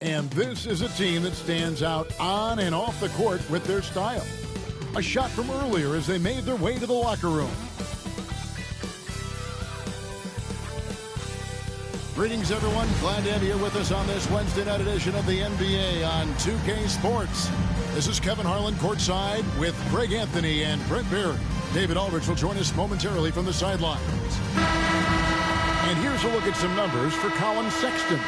And this is a team that stands out on and off the court with their style. A shot from earlier as they made their way to the locker room. Greetings, everyone. Glad to have you here with us on this Wednesday night edition of the NBA on 2K Sports. This is Kevin Harlan courtside with Greg Anthony and Brent Barry. David Aldridge will join us momentarily from the sidelines. And here's a look at some numbers for Colin Sexton.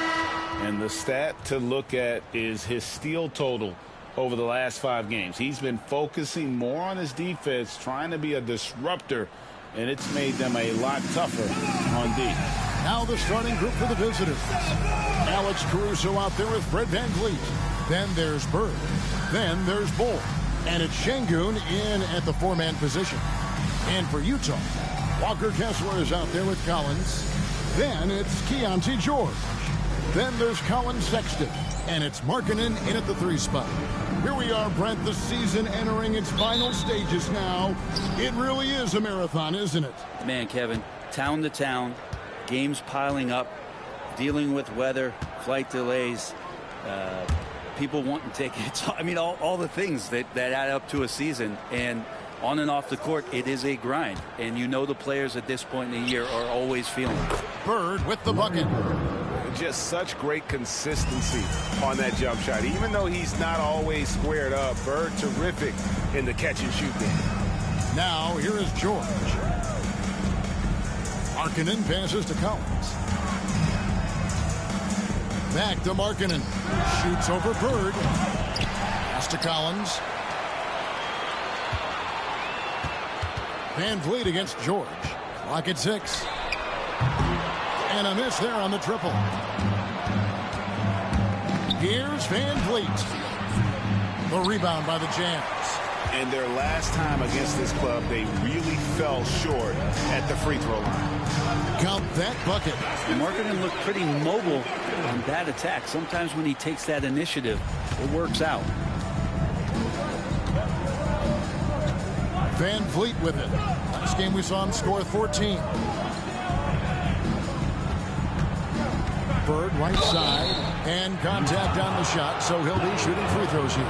And the stat to look at is his steal total over the last 5 games. He's been focusing more on his defense, trying to be a disruptor, and it's made them a lot tougher on D. Now the starting group for the visitors. Alex Caruso out there with Fred VanVleet. Then there's Bird. Then there's Bull. And it's Şengün in at the 4-man position. And for Utah, Walker Kessler is out there with Collins. Then it's Keontae George. Then there's Colin Sexton. And it's Markkanen in at the 3 spot. Here we are, Brent, the season entering its final stages now. It really is a marathon, isn't it? Man, Kevin, town to town, games piling up, dealing with weather, flight delays, people wanting tickets. I mean, all the things that add up to a season. And on and off the court, it is a grind. And you know the players at this point in the year are always feeling it. Bird with the bucket. Just such great consistency on that jump shot. Even though he's not always squared up, Bird terrific in the catch and shoot game. Now here is George. Markkanen passes to Collins. Back to Markkanen. Shoots over Bird. Pass to Collins. VanVleet against George. Clock at 6. And a miss there on the triple. Here's VanVleet. The rebound by the Jazz. And their last time against this club, they really fell short at the free throw line. Count that bucket. Markkanen looked pretty mobile on that attack. Sometimes when he takes that initiative, it works out. VanVleet with it. Last game we saw him score 14. Bird right side, and contact on the shot, so he'll be shooting free throws here.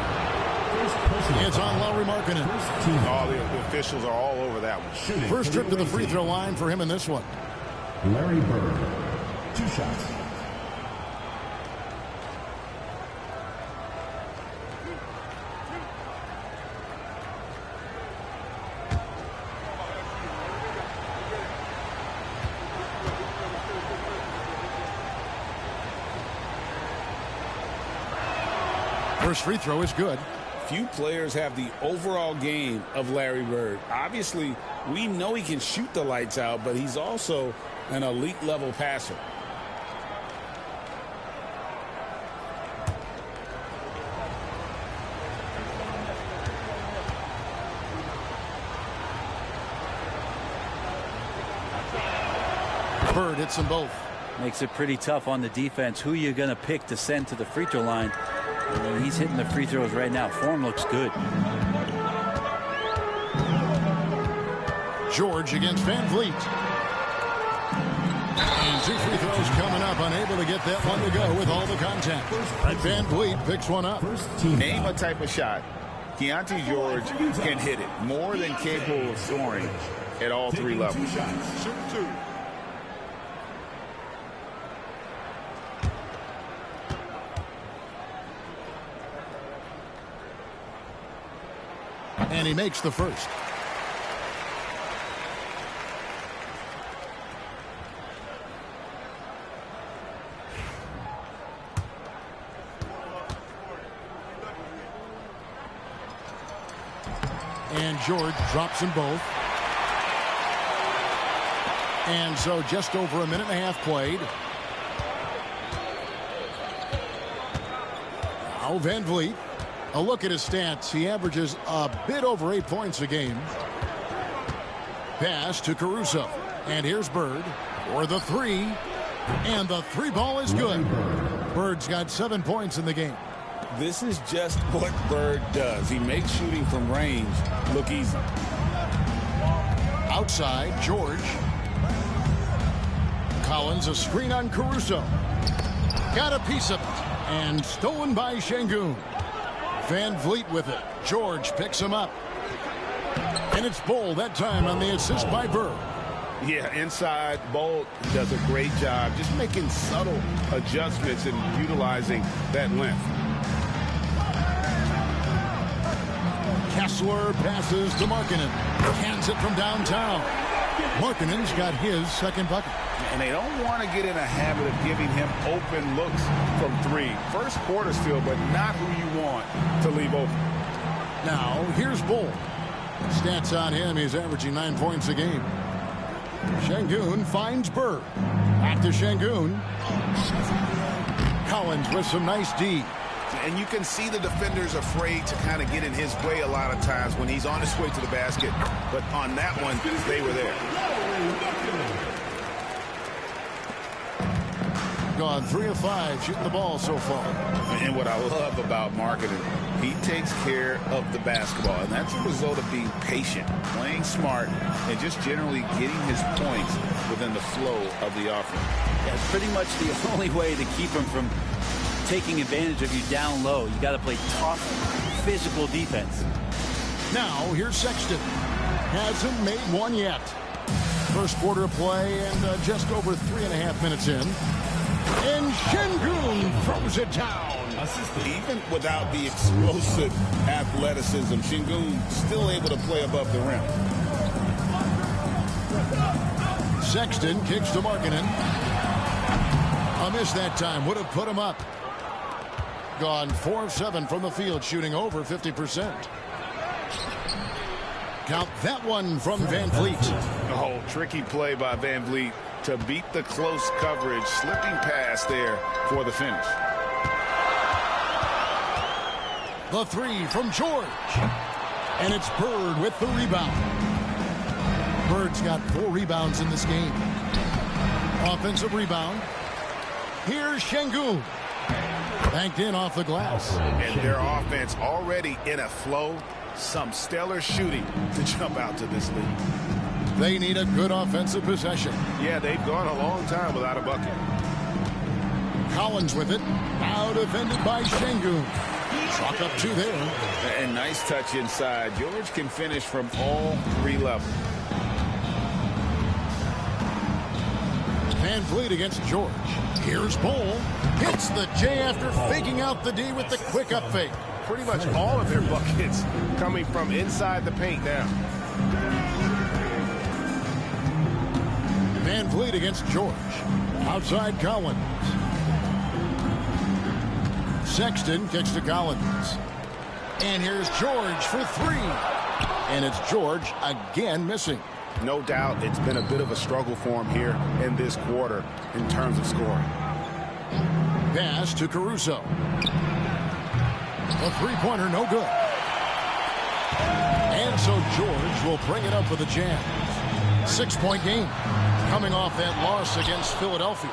It's on Lauri Markkanen. Oh, the officials are all over that one. First trip to the free throw line for him in this one. Larry Bird, 2 shots. First free throw is good. Few players have the overall game of Larry Bird. Obviously, we know he can shoot the lights out, but he's also an elite level passer. Bird hits them both. Makes it pretty tough on the defense. Who you're going to pick to send to the free throw line. And he's hitting the free throws right now. Form looks good. George against VanVleet. And 2 free throws coming up. Unable to get that one to go with all the contact. Right, VanVleet picks one up. Name a type of shot. Keontae George can hit it. More than capable of scoring at all 3 levels. And he makes the first. And George drops them both. And so just over a minute and a half played. Now VanVleet. A look at his stats. He averages a bit over 8 points a game. Pass to Caruso. And here's Bird for the 3. And the 3 ball is good. Bird's got 7 points in the game. This is just what Bird does. He makes shooting from range look easy. Outside, George. Collins, a screen on Caruso. Got a piece of it. And stolen by Şengün. Van Vliet with it. George picks him up. And it's Bull that time on the assist by Bird. Yeah, inside, Bolt does a great job just making subtle adjustments and utilizing that length. Kessler passes to Markkanen. Hands it from downtown. Markkanen's got his second bucket. And they don't want to get in a habit of giving him open looks from three. First quarter still, but not who you want to leave open. Now, here's Bull. Stats on him, he's averaging 9 points a game. Şengün finds Bird. Back to Şengün. Collins with some nice D. And you can see the defenders afraid to kind of get in his way a lot of times when he's on his way to the basket. But on that one, they were there. Gone 3 of 5 shooting the ball so far. And what I love about Markkanen, he takes care of the basketball. And that's a result of being patient, playing smart, and just generally getting his points within the flow of the offense. That's pretty much the only way to keep him from taking advantage of you down low. You got to play tough, physical defense. Now, here's Sexton. Hasn't made one yet. First quarter of play and just over 3.5 minutes in. And Şengün throws it down. Even without the explosive athleticism, Şengün still able to play above the rim. Sexton kicks to Markkanen. A miss that time. Would have put him up. Gone 4 of 7 from the field, shooting over 50%. Count that one from Van Vliet. Oh, tricky play by Van Vliet to beat the close coverage, slipping past there for the finish. The three from George. And it's Bird with the rebound. Bird's got 4 rebounds in this game. Offensive rebound. Here's Şengün. Banked in off the glass. And their offense already in a flow. Some stellar shooting to jump out to this lead. They need a good offensive possession. Yeah, they've gone a long time without a bucket. Collins with it. Now defended by Şengün. Chalk up 2 there. And nice touch inside. George can finish from all 3 levels. Van Vliet against George. Here's Bull. Hits the J after faking out the D with the quick up fake. Pretty much all of their buckets coming from inside the paint now. Van Vliet against George. Outside Collins. Sexton kicks to Collins. And here's George for 3. And it's George again missing. No doubt it's been a bit of a struggle for him here in this quarter in terms of scoring. Pass to Caruso. A three-pointer, no good. And so George will bring it up for the Jazz. 6-point game coming off that loss against Philadelphia.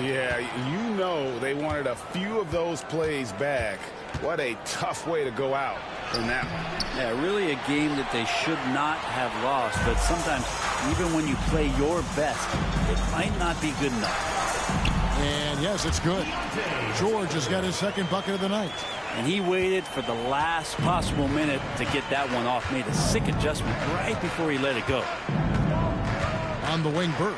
Yeah, you know they wanted a few of those plays back. What a tough way to go out in that one. Yeah, really a game that they should not have lost. But sometimes, even when you play your best, it might not be good enough. And yes, it's good. George has got his second bucket of the night. And he waited for the last possible minute to get that one off. Made a sick adjustment right before he let it go. On the wing, Bird.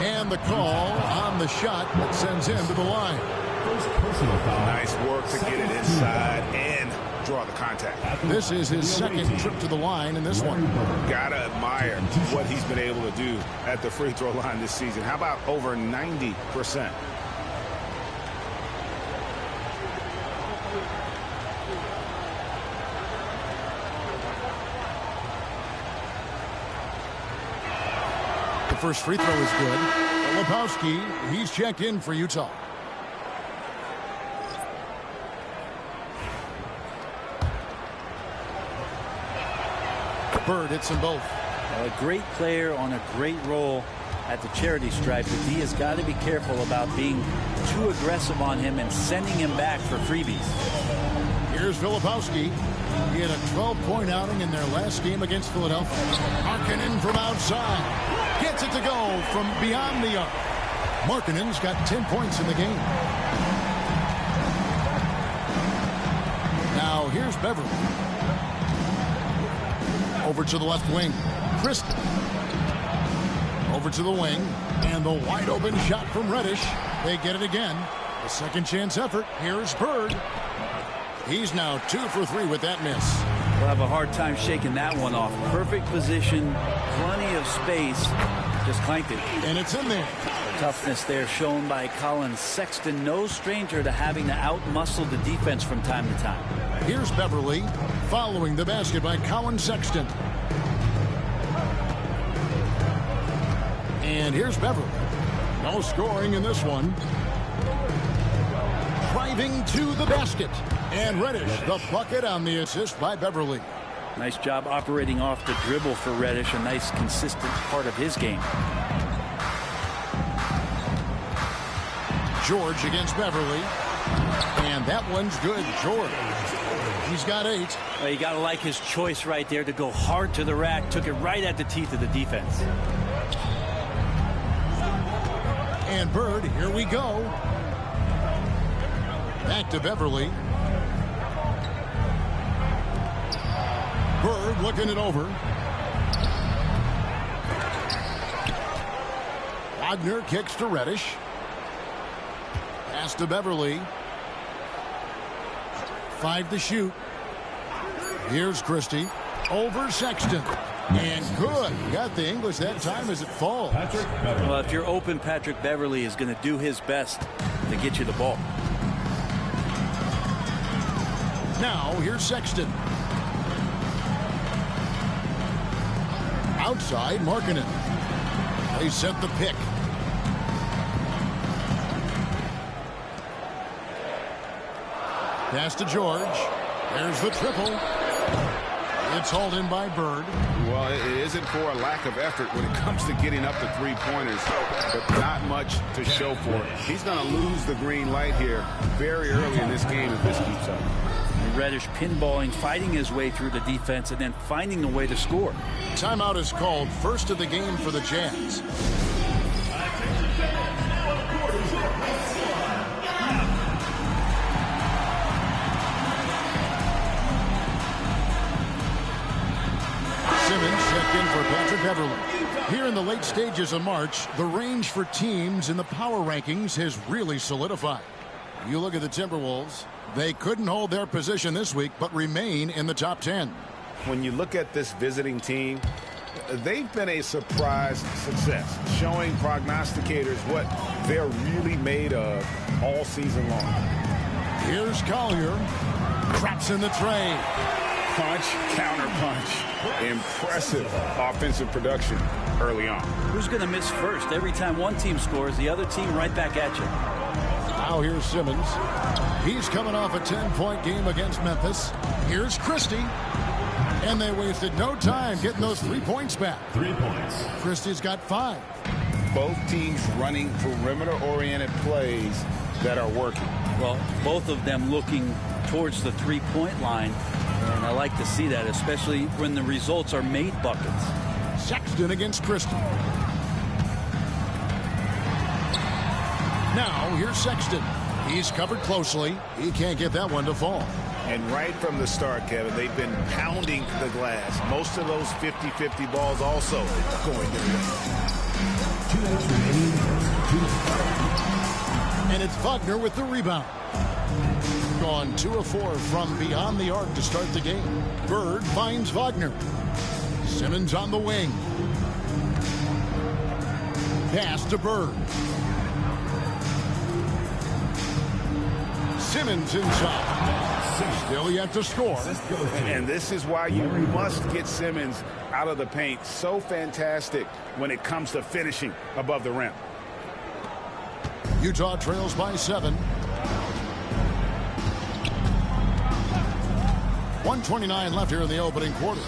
And the call on the shot that sends him to the line. Nice work to get it inside and draw the contact. This is his second trip to the line in this one. Gotta admire what he's been able to do at the free throw line this season. How about over 90%? The first free throw is good. Lepowski, he's checked in for Utah. Bird hits them both. A great player on a great role at the charity stripe, but he has got to be careful about being too aggressive on him and sending him back for freebies. Here's Filipowski. He had a 12-point outing in their last game against Philadelphia. Markkanen from outside. Gets it to go from beyond the arc. Markkanen's got 10 points in the game. Now here's Beverly. Over to the left wing. Christie. Over to the wing. And the wide open shot from Reddish. They get it again. A second chance effort. Here's Bird. He's now 2 for 3 with that miss. We'll have a hard time shaking that one off. Perfect position, plenty of space. Just clanked it. And it's in there. The toughness there shown by Collin Sexton. No stranger to having to outmuscle the defense from time to time. Here's Beverly following the basket by Collin Sexton. And here's Beverly. No scoring in this one. Driving to the basket. And Reddish, the bucket on the assist by Beverly. Nice job operating off the dribble for Reddish. A nice, consistent part of his game. George against Beverly. And that one's good. George. He's got 8. Well, you got to like his choice right there to go hard to the rack. Took it right at the teeth of the defense. And Bird, here we go. Back to Beverly. Bird looking it over. Wagner kicks to Reddish. Pass to Beverly. 5 to shoot. Here's Christie. Over Sexton. And good. Got the English that time as it falls. Well, if you're open, Patrick Beverly is going to do his best to get you the ball. Now, here's Sexton. Outside, Markkanen. They set the pick. Pass to George. There's the triple. It's hauled in by Bird. Well, it isn't for a lack of effort when it comes to getting up to three-pointers, but not much to show for it. He's going to lose the green light here very early in this game if this keeps up. Reddish pinballing, fighting his way through the defense, and then finding a way to score. Timeout is called. First of the game for the Jazz. Simmons checked in for Patrick Beverly. Here in the late stages of March, the range for teams in the power rankings has really solidified. You look at the Timberwolves. They couldn't hold their position this week, but remain in the top 10. When you look at this visiting team, they've been a surprise success, showing prognosticators what they're really made of all season long. Here's Collier. Traps in the tray. Punch, counter punch. Impressive offensive production early on. Who's going to miss first? Every time one team scores, the other team right back at you. Now here's Simmons. He's coming off a 10-point game against Memphis. Here's Christie. And they wasted no time getting those 3 points back. 3 points. Christie's got 5. Both teams running perimeter-oriented plays that are working. Well, both of them looking towards the three-point line. And I like to see that, especially when the results are made buckets. Sexton against Christie. Now, here's Sexton. He's covered closely. He can't get that one to fall. And right from the start, Kevin, they've been pounding the glass. Most of those 50-50 balls also going their way. 2 minutes remaining. And it's Wagner with the rebound. Gone 2 of 4 from beyond the arc to start the game. Bird finds Wagner. Simmons on the wing. Pass to Bird. Simmons inside. Still yet to score. And this is why you must get Simmons out of the paint. So fantastic when it comes to finishing above the rim. Utah trails by 7. 1:29 left here in the opening quarter.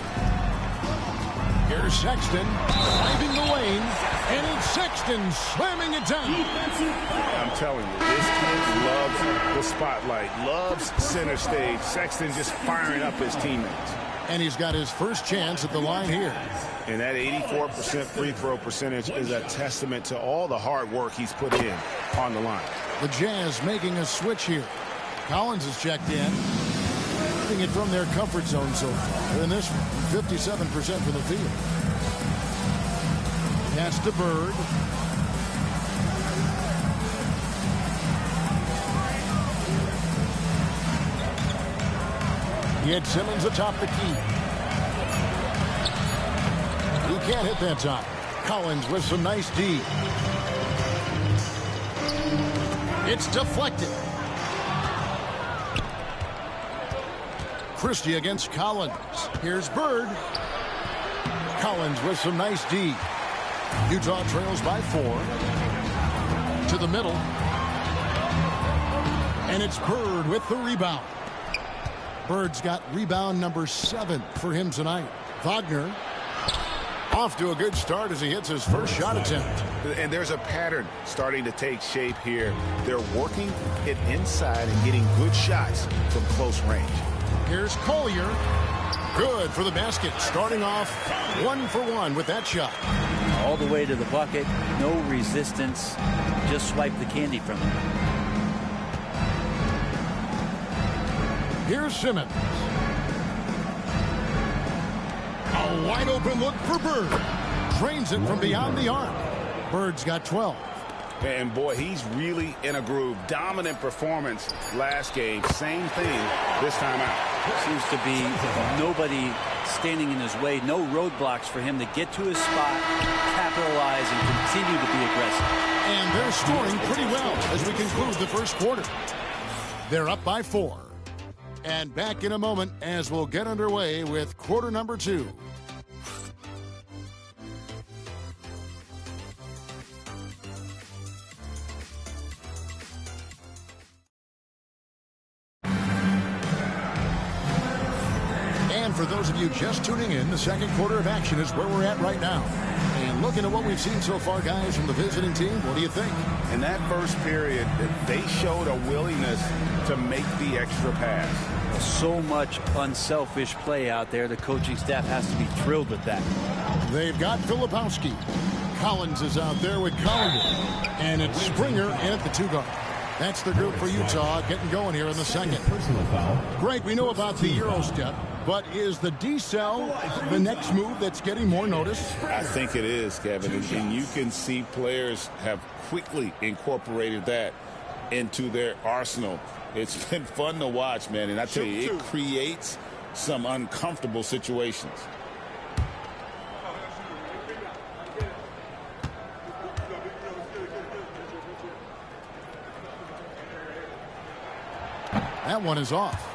Here's Sexton driving the lane, and it's Sexton slamming it down. I'm telling you, this kid loves the spotlight, loves center stage. Sexton just firing up his teammates. And he's got his first chance at the line here. And that 84% free throw percentage is a testament to all the hard work he's put in on the line. The Jazz making a switch here. Collins is checked in. Keeping it from their comfort zone so far. In this one, 57% from the field. Pass to Bird. He had Simmons atop the key. He can't hit that time. Collins with some nice D. It's deflected. Christie against Collins. Here's Bird. Collins with some nice D. Utah trails by 4. To the middle. And it's Bird with the rebound. Bird's got rebound number 7 for him tonight. Wagner off to a good start as he hits his first shot attempt. And there's a pattern starting to take shape here. They're working it inside and getting good shots from close range. Here's Collier. Good for the basket. Starting off 1 for 1 with that shot. All the way to the bucket. No resistance. Just swipe the candy from him. Here's Simmons. A wide open look for Bird. Drains it from beyond the arc. Bird's got 12. And boy, he's really in a groove. Dominant performance last game. Same thing this time out. Seems to be nobody standing in his way. No roadblocks for him to get to his spot, capitalize, and continue to be aggressive. And they're scoring pretty well as we conclude the first quarter. They're up by 4. And back in a moment as we'll get underway with quarter number 2. And for those of you just tuning in, the second quarter of action is where we're at right now. And looking at what we've seen so far, guys, from the visiting team, what do you think? In that first period, they showed a willingness to make the extra pass. So much unselfish play out there. The coaching staff has to be thrilled with that. They've got Filipowski. Collins is out there with Collins. And it's Springer in at the 2 guard. That's the group for Utah getting going here in the second. Greg, we know about the Euro step, but is the D-cell the next move that's getting more notice? I think it is, Kevin. And you can see players have quickly incorporated that into their arsenal. It's been fun to watch, man. And I tell you, it creates some uncomfortable situations. That one is off.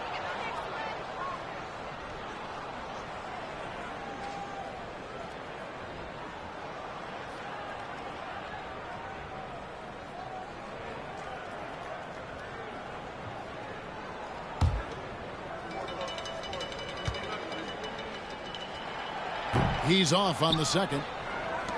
He's off on the second.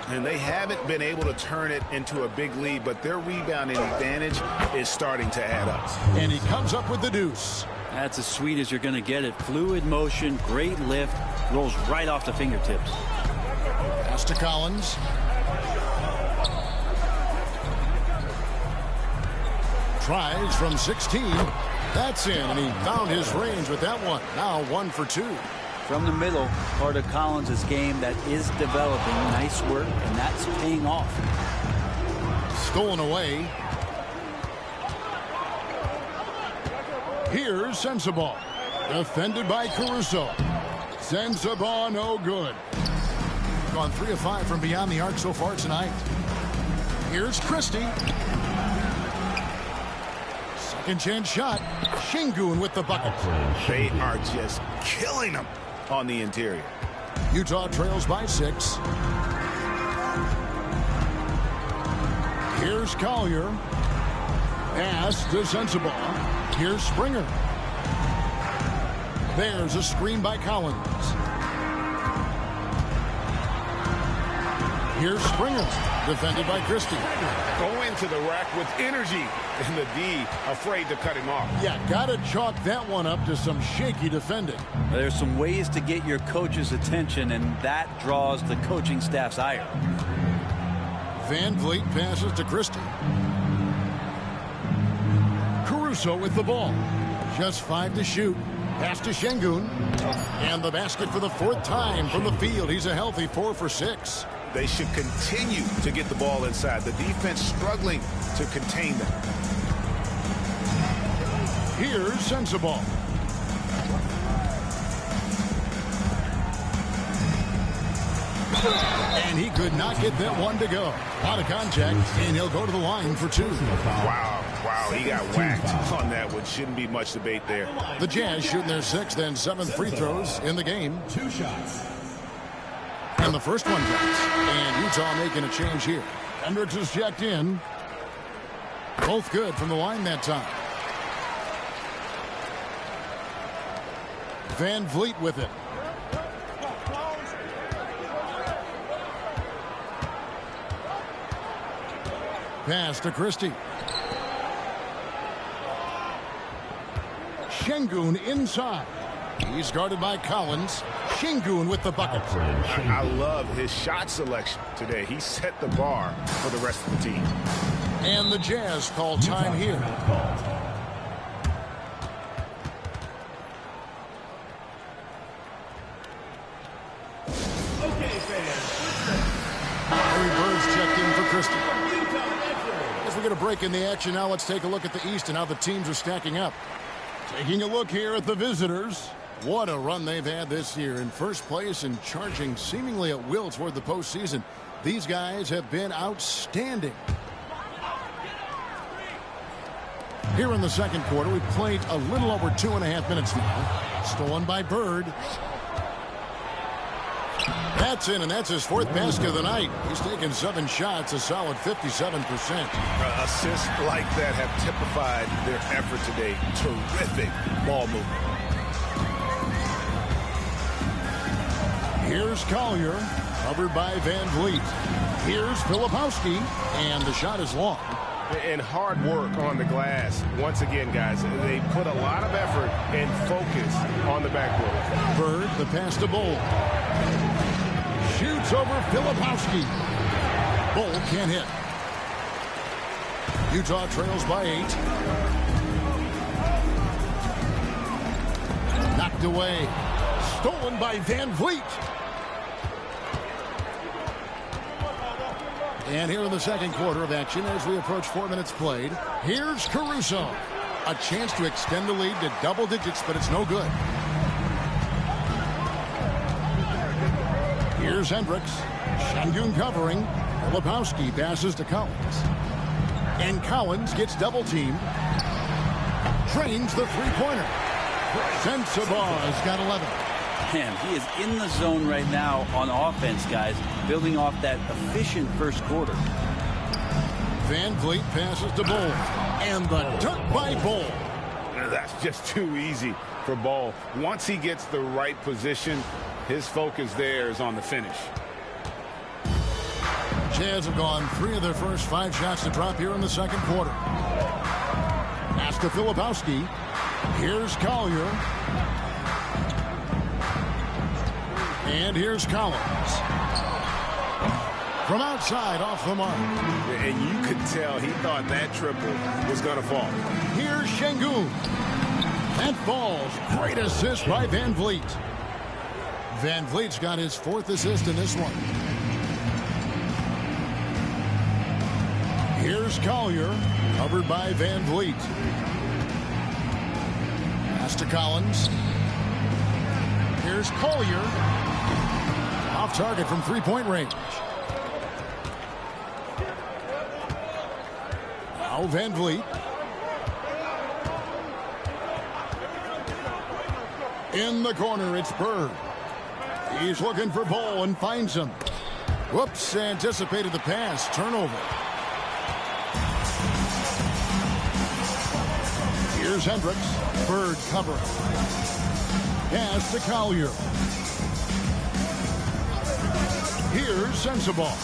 And they haven't been able to turn it into a big lead, but their rebounding advantage is starting to add up. And he comes up with the deuce. That's as sweet as you're going to get it. Fluid motion, great lift, rolls right off the fingertips. Pass to Collins. Tries from 16. That's in, and he found his range with that one. Now 1 for 2. From the middle, part of Collins' game that is developing. Nice work, and that's paying off. Stolen away. Here's Sensabaugh. Defended by Caruso. Sensabaugh no good. Gone 3 of 5 from beyond the arc so far tonight. Here's Christie. Second chance shot. Şengün with the bucket. They are just killing them on the interior. Utah trails by 6. Here's Collier. Pass to Sensabaugh. Here's Springer. There's a screen by Collins. Here's Springer, defended by Christie. Going to the rack with energy, and the D afraid to cut him off. Yeah, got to chalk that one up to some shaky defending. There's some ways to get your coach's attention, and that draws the coaching staff's ire. Van Vliet passes to Christie. Caruso with the ball. Just 5 to shoot. Pass to Şengün. And the basket for the 4th time from the field. He's a healthy 4 for 6. They should continue to get the ball inside. The defense struggling to contain them. Here's Sensabaugh. And he could not get that one to go. Out of contact, and he'll go to the line for 2. Wow, he got whacked on that one. Shouldn't be much debate there. The Jazz shooting their 6th and 7th free throws in the game. 2 shots. And the first one drops. And Utah making a change here. Hendricks is checked in. Both good from the line that time. Van Vliet with it. Pass to Christie. Şengün inside. He's guarded by Collins. Şengün with the bucket. I love his shot selection today. He set the bar for the rest of the team. And the Jazz call time here. Okay, fans. Larry Bird's checked in for Christie. As we get a break in the action now, let's take a look at the East and how the teams are stacking up. Taking a look here at the visitors. What a run they've had this year. In first place and charging seemingly at will toward the postseason. These guys have been outstanding. Here in the second quarter, we've played a little over 2.5 minutes now. Stolen by Bird. That's in, and that's his 4th basket of the night. He's taken 7 shots, a solid 57%. Assists like that have typified their effort today. Terrific ball movement. Here's Collier, covered by Van Vliet. Here's Filipowski, and the shot is long. And hard work on the glass. Once again, guys, they put a lot of effort and focus on the backboard. Bird, the pass to Bull. Shoots over Filipowski. Bull can't hit. Utah trails by 8. Knocked away. Stolen by Van Vliet. And here in the second quarter of action, as we approach 4 minutes played, here's Caruso. A chance to extend the lead to double digits, but it's no good. Here's Hendricks. Şengün covering. Filipowski passes to Collins. And Collins gets double-teamed. Trains the three-pointer. Sensabaugh's got 11. Man, he is in the zone right now on offense, guys, building off that efficient first quarter. Van Vliet passes to Bull. And the dunk by Bull. That's just too easy for Bull. Once he gets the right position, his focus there is on the finish. Jazz have gone 3 of their first 5 shots to drop here in the second quarter. Pass to Filipowski. Here's Collier. And here's Collins. From outside, off the mark. And you could tell he thought that triple was going to fall. Here's Şengün. That falls. Great assist by Van Vliet. Van Vliet's got his 4th assist in this one. Here's Collier, covered by Van Vliet. Pass to Collins. Here's Collier. Off target from three-point range. Now Van Vliet. In the corner, it's Bird. He's looking for Bull and finds him. Whoops, anticipated the pass. Turnover. Here's Hendricks. Bird covering. Pass to Collier. Here's Sensabaugh.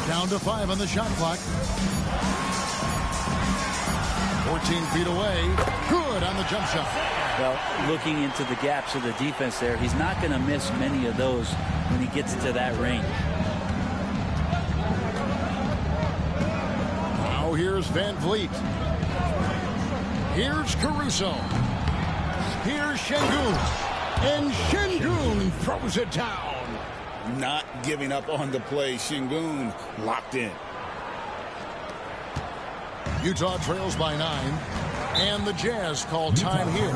Down to 5 on the shot clock. 14 feet away. Good on the jump shot. Well, looking into the gaps of the defense there, he's not going to miss many of those when he gets to that range. Now here's Van Vliet. Here's Caruso. Here's Şengün. And Şengün throws it down. Not giving up on the play. Şengün locked in. Utah trails by 9. And the Jazz call time here.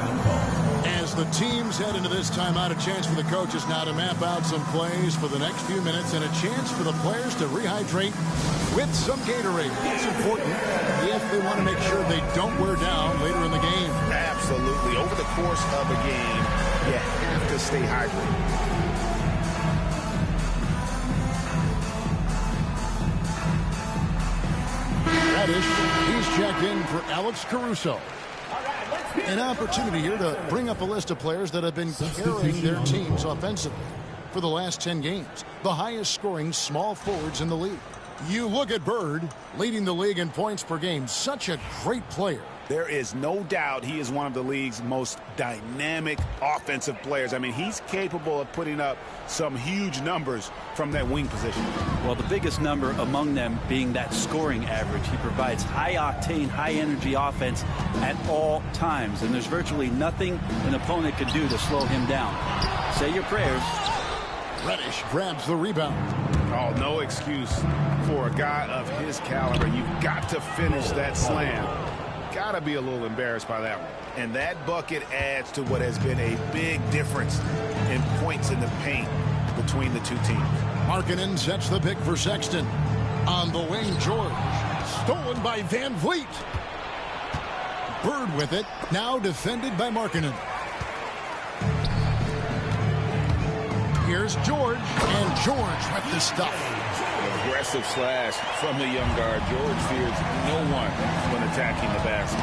As the teams head into this timeout, a chance for the coaches now to map out some plays for the next few minutes and a chance for the players to rehydrate with some Gatorade. It's important if they want to make sure they don't wear down later in the game. Absolutely. Over the course of a game, you have to stay hydrated. He's checked in for Alex Caruso. An opportunity here to bring up a list of players that have been carrying their teams offensively for the last 10 games. The highest scoring small forwards in the league. You look at Bird, leading the league in points per game. Such a great player. There is no doubt he is one of the league's most dynamic offensive players. I mean, he's capable of putting up some huge numbers from that wing position. Well, the biggest number among them being that scoring average. He provides high-octane, high-energy offense at all times, and there's virtually nothing an opponent can do to slow him down. Say your prayers. Reddish grabs the rebound. Oh, no excuse for a guy of his caliber. You've got to finish that slam. Got to be a little embarrassed by that one. And that bucket adds to what has been a big difference in points in the paint between the two teams. Markkanen sets the pick for Sexton. On the wing, George. Stolen by Van Vliet. Bird with it. Now defended by Markkanen. Here's George. And George with the stuff. Aggressive slash from the young guard. George fears no one when attacking the basket.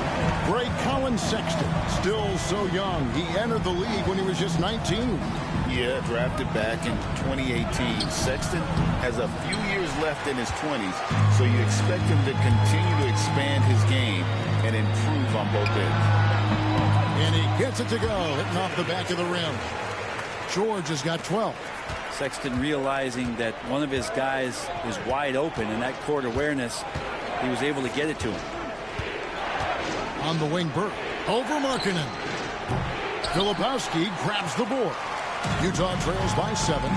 Great Colin Sexton, still so young. He entered the league when he was just 19. Yeah, drafted back in 2018. Sexton has a few years left in his 20s, so you expect him to continue to expand his game and improve on both ends. And he gets it to go, hitting off the back of the rim. George has got 12. Sexton realizing that one of his guys is wide open, and that court awareness, he was able to get it to him. On the wing, Bird. Over Markkanen. Filipowski grabs the board. Utah trails by 7.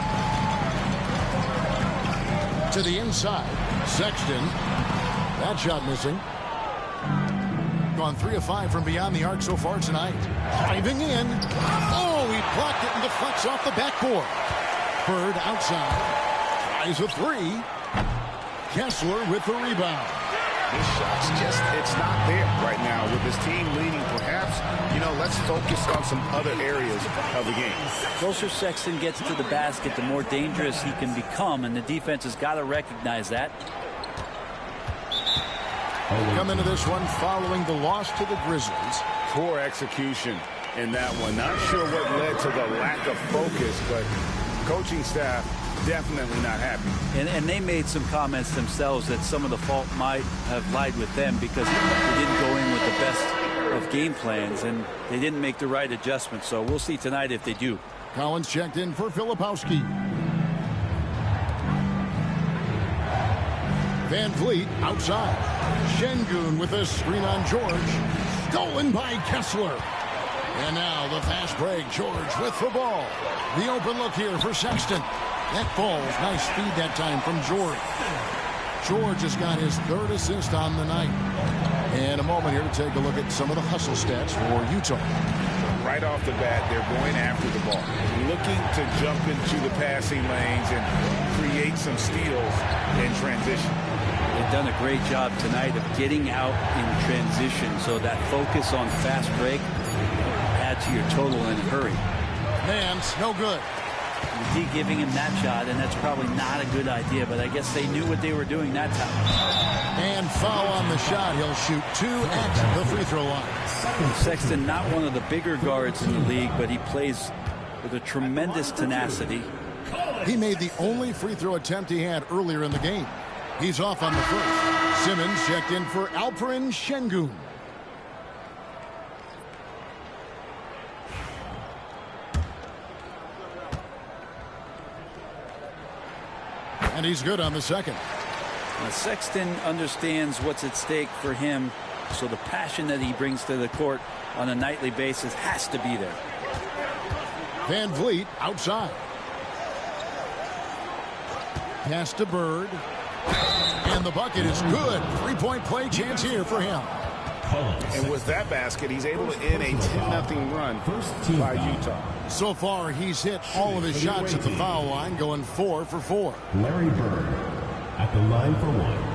To the inside. Sexton. That shot missing. Gone 3 of 5 from beyond the arc so far tonight. Diving in. Oh, he blocked it and deflects off the backboard. Bird outside. Tries a 3. Kessler with the rebound. This shot's just, it's not there right now with his team leading. Perhaps, let's focus on some other areas of the game. The closer Sexton gets to the basket, the more dangerous he can become, and the defense has got to recognize that. Come into this one following the loss to the Grizzlies. Poor execution in that one. Not sure what led to the lack of focus, but coaching staff definitely not happy. And they made some comments themselves that some of the fault might have lied with them because they didn't go in with the best of game plans and they didn't make the right adjustments. So we'll see tonight if they do. Collins checked in for Filipowski. Van Vliet outside. Şengün with a screen on George. Stolen by Kessler. And now the fast break. George with the ball. The open look here for Sexton. That falls. Nice speed that time from George. George has got his 3rd assist on the night. And a moment here to take a look at some of the hustle stats for Utah. Right off the bat, they're going after the ball, looking to jump into the passing lanes and create some steals in transition. They've done a great job tonight of getting out in transition, so that focus on fast break add to your total in a hurry. Man's no good. McGee giving him that shot, and that's probably not a good idea, but I guess they knew what they were doing that time. And foul on the shot. He'll shoot 2 at the free throw line. Sexton, not one of the bigger guards in the league, but he plays with a tremendous tenacity. He made the only free throw attempt he had earlier in the game. He's off on the first. Simmons checked in for Alperen Şengün. And he's good on the second. Now, Sexton understands what's at stake for him, so the passion that he brings to the court on a nightly basis has to be there. Van Vliet outside. Pass to Bird. And the bucket is good. Three-point play chance here for him. And with that basket, he's able to end a 10-0 run by Utah. So far, he's hit all of his shots at the foul line, going 4 for 4. Larry Bird at the line for one.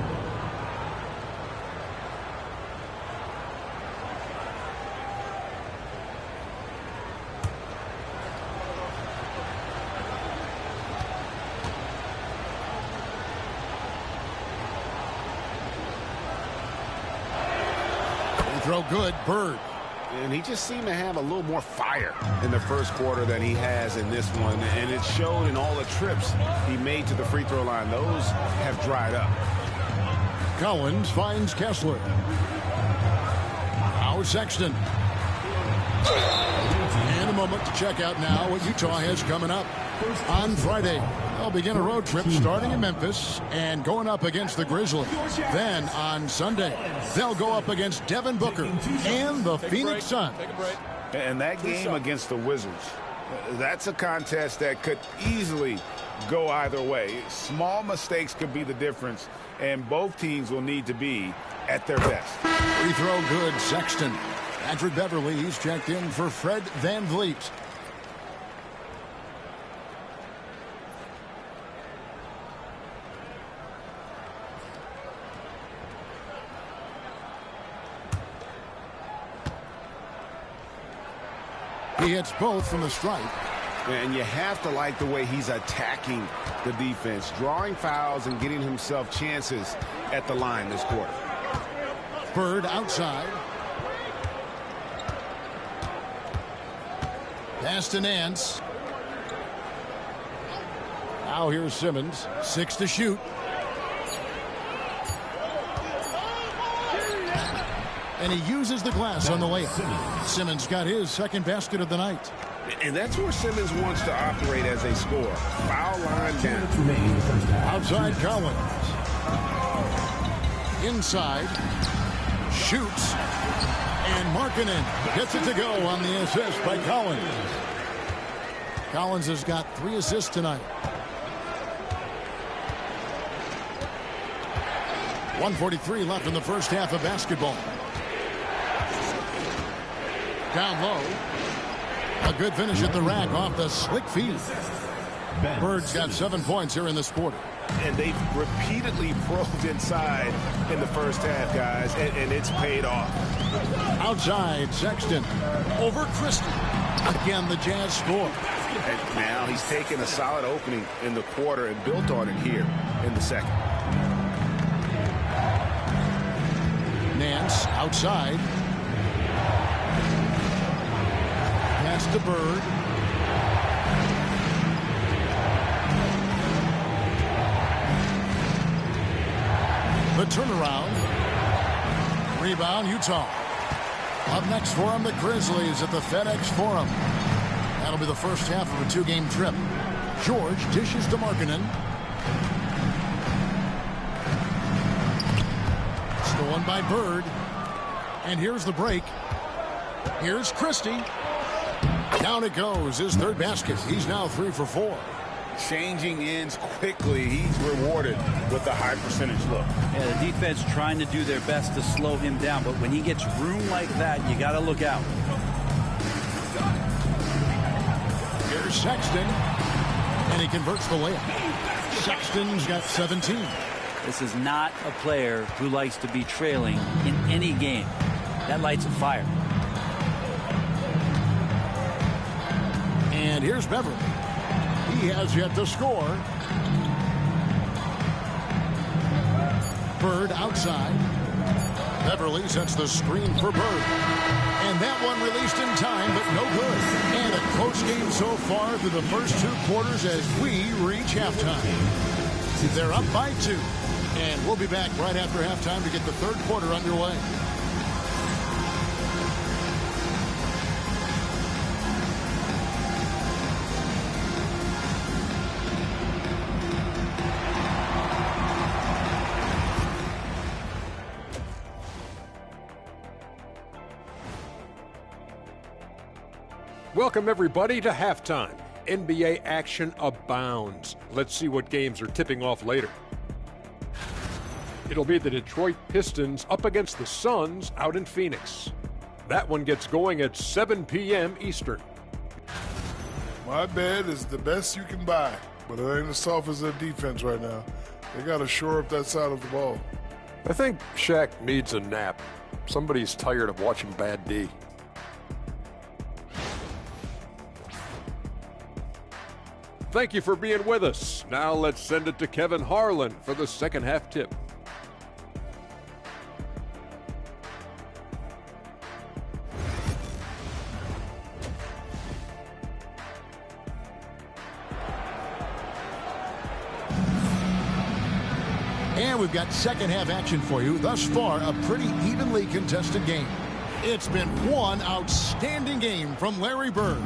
Throw good, Bird. And he just seemed to have a little more fire in the first quarter than he has in this one. And it showed in all the trips he made to the free throw line. Those have dried up. Collins finds Kessler. Now Sexton. And a moment to check out now what Utah has coming up. On Friday, they'll begin a road trip starting in Memphis and going up against the Grizzlies. Then on Sunday, they'll go up against Devin Booker and the Phoenix Suns. And that game against the Wizards, that's a contest that could easily go either way. Small mistakes could be the difference, and both teams will need to be at their best. Free throw good, Sexton. Patrick Beverly, he's checked in for Fred Van Vliet. He hits both from the stripe. And you have to like the way he's attacking the defense, drawing fouls and getting himself chances at the line this quarter. Bird outside. Pass to Nance. Now here's Simmons. 6 to shoot. And he uses the glass on the layup. Simmons got his second basket of the night. And that's where Simmons wants to operate as a scorer. Foul line down. Outside Collins. Inside. Shoots. And Markkanen gets it to go on the assist by Collins. Collins has got 3 assists tonight. 1:43 left in the first half of basketball. Down low. A good finish at the rack off the slick feed. Bird's got 7 points here in this quarter. And they've repeatedly probed inside in the first half, guys, and it's paid off. Outside, Sexton. Over Christie. Again, the Jazz score. And now he's taken a solid opening in the quarter and built on it here in the second. Nance outside. Pass to Bird. The turnaround. Rebound, Utah. Up next for them, the Grizzlies at the FedEx Forum. That'll be the first half of a 2-game trip. George dishes to Markkanen. Stolen by Bird. And here's the break. Here's Christie. Down it goes, his third basket. He's now 3 for 4. Changing ends quickly. He's rewarded with a high percentage look. Yeah, the defense trying to do their best to slow him down, but when he gets room like that, you got to look out. Here's Sexton, and he converts the layup. Sexton's got 17. This is not a player who likes to be trailing in any game. That lights a fire. And here's Beverly. He has yet to score. Bird outside. Beverly sets the screen for Bird. And that one released in time, but no good. And a close game so far through the first 2 quarters as we reach halftime. They're up by 2. And we'll be back right after halftime to get the third quarter underway. Welcome, everybody, to halftime. NBA action abounds. Let's see what games are tipping off later. It'll be the Detroit Pistons up against the Suns out in Phoenix. That one gets going at 7 p.m. Eastern. My bed is the best you can buy, but it ain't as soft as their defense right now. They got to shore up that side of the ball. I think Shaq needs a nap. Somebody's tired of watching bad D. Thank you for being with us. Now let's send it to Kevin Harlan for the second half tip. And we've got second half action for you. Thus far, a pretty evenly contested game. It's been one outstanding game from Larry Bird.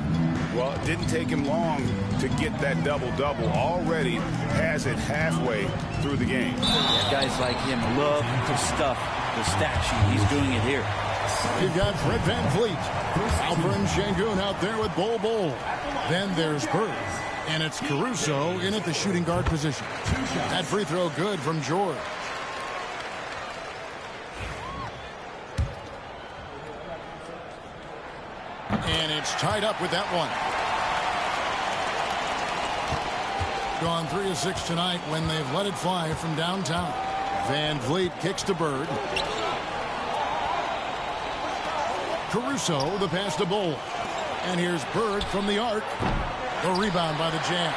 Well, it didn't take him long to get that double-double. Already has it halfway through the game. Guys like him love to stuff the stat sheet. He's doing it here. You've got Fred VanVleet. Alperen Sengun out there with Bol. Then there's Bird. And it's Caruso in at the shooting guard position. That free throw good from George. And it's tied up with that one. Gone 3 of 6 tonight when they've let it fly from downtown. VanVleet kicks to Bird. Caruso, the pass to Bol. And here's Bird from the arc. The rebound by the Jazz.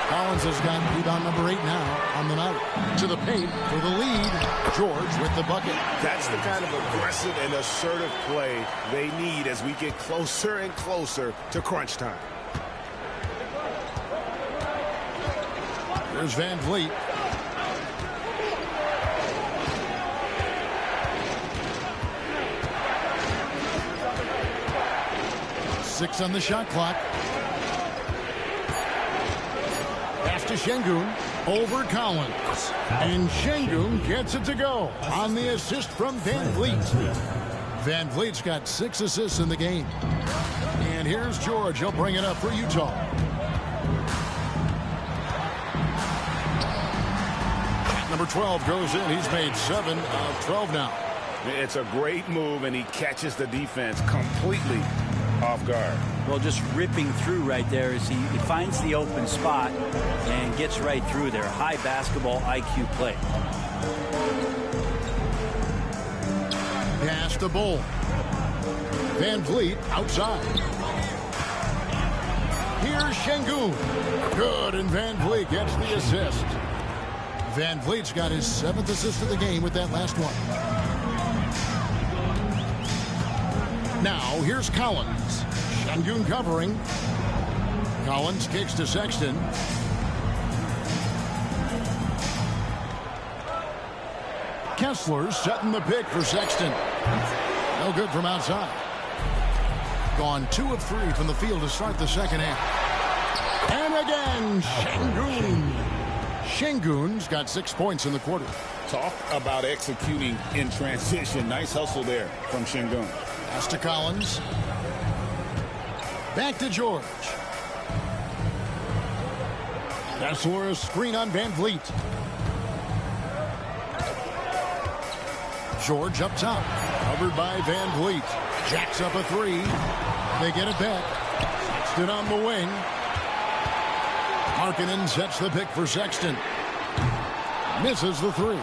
Collins has got rebound number 8 now on the night. To the paint for the lead. George with the bucket. That's the kind of aggressive and assertive play they need as we get closer and closer to crunch time. Here's VanVleet. Six on the shot clock. Pass to Sengun. Over Collins. And Sengun gets it to go on the assist from VanVleet. VanVleet's got 6 assists in the game. And here's George. He'll bring it up for Utah. Number 12 goes in. He's made 7 of 12 now. It's a great move, and he catches the defense completely off guard. Well, just ripping through right there as he finds the open spot and gets right through there. High basketball IQ play. Pass the Bol. VanVleet outside. Here's Sengun. Good, and VanVleet gets the assist. VanVleet's got his 7th assist of the game with that last one. Now, here's Collins. Sengun covering. Collins kicks to Sexton. Kessler's setting the pick for Sexton. No good from outside. Gone 2 of 3 from the field to start the second half. And again, Sengun. Sengun's got 6 points in the quarter. Talk about executing in transition. Nice hustle there from Sengun. Pass to Collins. Back to George. Kessler, a screen on VanVleet. George up top. Covered by VanVleet. Jacks up a 3. They get it back. Sexton on the wing. Markkanen sets the pick for Sexton. Misses the 3.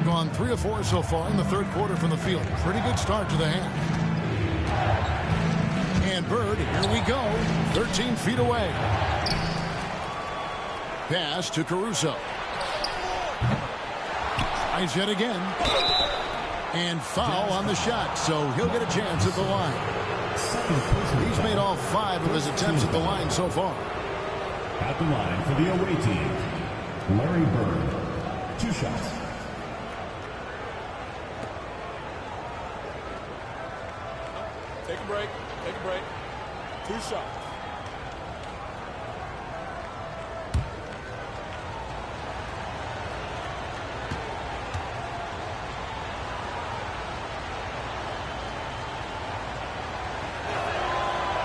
Gone 3 of 4 so far in the third quarter from the field. Pretty good start to the half. And Bird, here we go. 13 feet away. Pass to Caruso. Tries yet again. And foul on the shot, so he'll get a chance at the line. He's made all 5 of his attempts at the line so far. At the line for the away team, Larry Bird, 2 shots. Take a break. Take a break. 2 shots.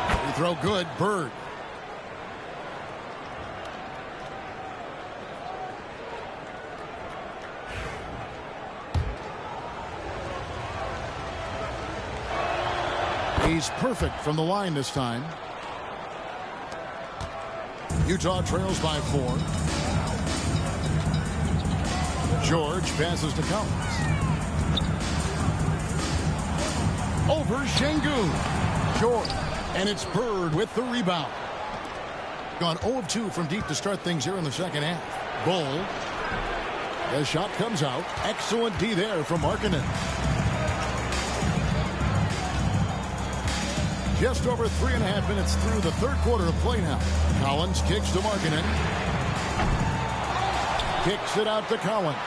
Free throw good. Bird. He's perfect from the line this time. Utah trails by 4. George passes to Collins. Over Şengün. George. And it's Bird with the rebound. Gone 0 of 2 from deep to start things here in the second half. Bull. The shot comes out. Excellent D there from Markkanen. Just over 3.5 minutes through the third quarter of play now. Collins kicks to Markkanen. Kicks it out to Collins.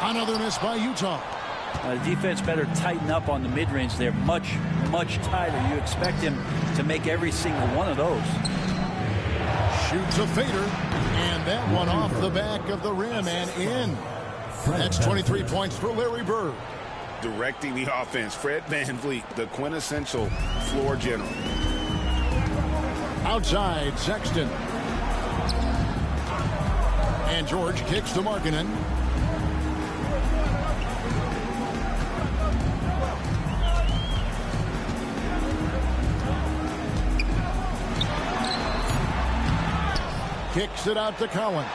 Another miss by Utah. The defense better tighten up on the mid-range there. Much tighter. You expect him to make every single one of those. Shoots a fader. And that one off the back of the rim and in. That's 23 points for Larry Bird. Directing the offense, Fred VanVleet, the quintessential floor general. Outside, Sexton. And George kicks to Markkanen. Kicks it out to Collins.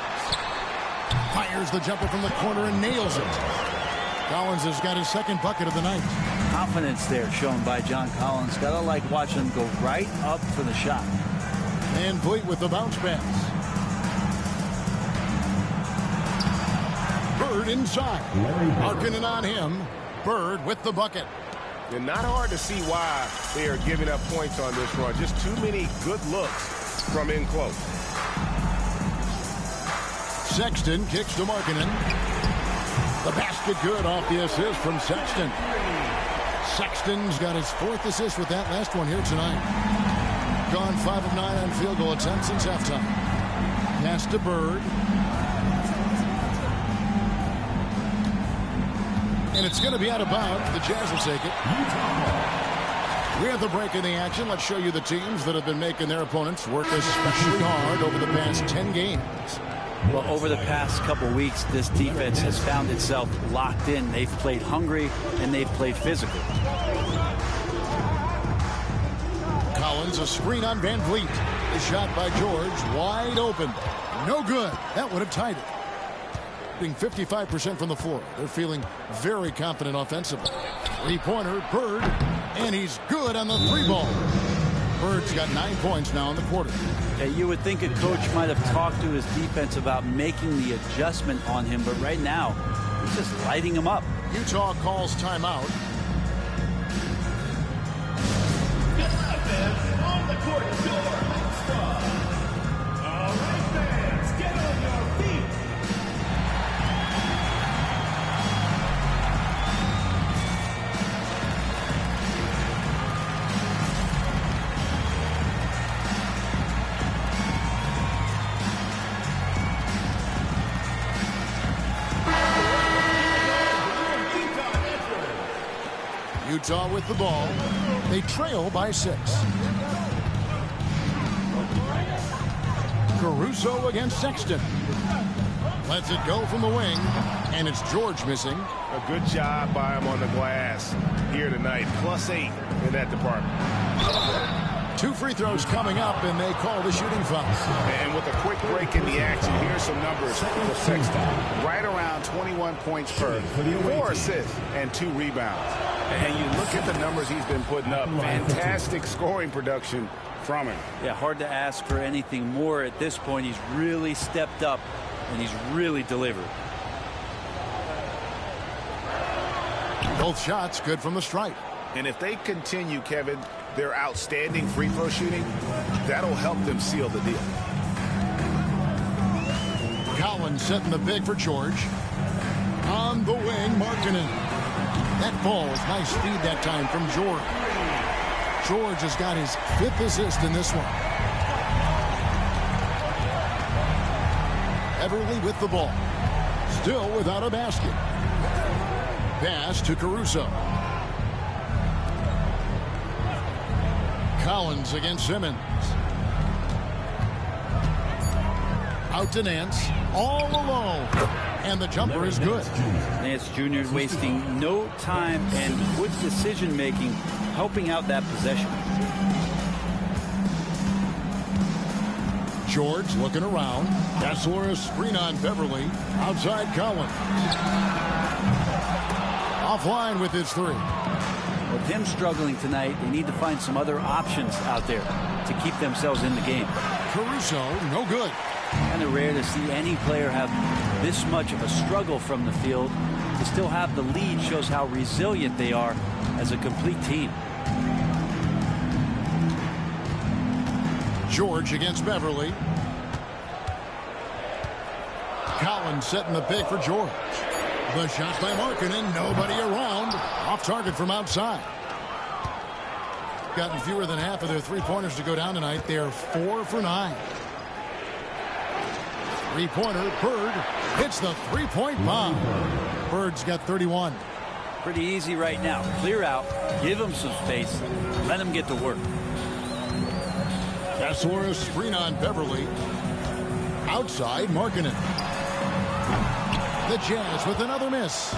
Fires the jumper from the corner and nails it. Collins has got his second bucket of the night. Confidence there shown by John Collins. Gotta like watching him go right up for the shot. And VanVleet with the bounce pass. Bird inside. Markkanen on him. Bird with the bucket. And not hard to see why they are giving up points on this run. Just too many good looks from in close. Sexton kicks to Markkanen. The basket good off the assist from Sexton. Sexton's got his 4th assist with that last one here tonight. Gone 5 of 9 on field goal attempts since halftime. Pass to Bird. And it's going to be out of bounds. The Jazz will take it. We have the break in the action. Let's show you the teams that have been making their opponents work especially hard over the past 10 games. Well, over the past couple weeks, this defense has found itself locked in. They've played hungry and they've played physical. Collins, a screen on VanVleet. The shot by George, wide open. No good. That would have tied it. Being 55% from the floor. They're feeling very confident offensively. 3-pointer, Bird, and he's good on the 3-ball. Bird's got 9 points now in the quarter. Yeah, you would think a coach might have talked to his defense about making the adjustment on him, but right now, he's just lighting him up. Utah calls timeout. On the court, all right, fans, get on your feet. Utah with the ball. They trail by 6. Caruso against Sexton. Lets it go from the wing. And it's George missing. A good job by him on the glass here tonight. +8 in that department. 2 free throws coming up, and they call the shooting foul. And with a quick break in the action, here's some numbers for Sexton. Right around 21 points per, 4 assists, and 2 rebounds. And you look at the numbers he's been putting up. Fantastic scoring production from him. Yeah, hard to ask for anything more at this point. He's really stepped up, and he's really delivered. Both shots good from the stripe. And if they continue, Kevin, their outstanding free throw shooting, that'll help them seal the deal. Collins setting the big for George. On the wing, Markkanen. That falls. Nice speed that time from George. George has got his 5th assist in this one. Everly with the ball. Still without a basket. Pass to Caruso. Collins against Simmons. Out to Nance. All alone. And the jumper is good. Nance Jr. wasting no time and good decision-making, helping out that possession. George looking around. Kessler, a screen on Beverly. Outside Collins. Offline with his 3. With him struggling tonight, they need to find some other options out there to keep themselves in the game. Caruso, no good. Kind of rare to see any player have this much of a struggle from the field. To still have the lead shows how resilient they are as a complete team. George against Beverly. Collins setting the pick for George. The shot by Markkanen, nobody around. Off target from outside. Gotten fewer than half of their 3-pointers to go down tonight. They're 4 for 9. 3-pointer, Bird hits the 3-point bomb. Bird's got 31. Pretty easy right now. Clear out, give him some space, let him get to work. Kessler, a screen on Beverly. Outside, Markkanen. The Jazz with another miss.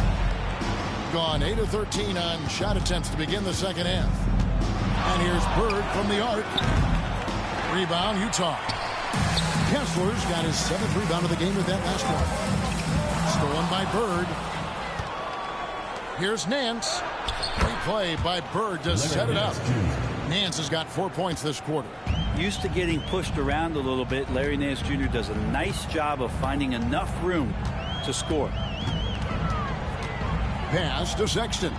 Gone 8 of 13 on shot attempts to begin the second half. And here's Bird from the arc. Rebound, Utah. Kessler's got his 7th rebound of the game with that last one. Stolen by Bird. Here's Nance. Great play by Bird to set it up. Nance has got 4 points this quarter. Used to getting pushed around a little bit, Larry Nance Jr. does a nice job of finding enough room to score. Pass to Sexton.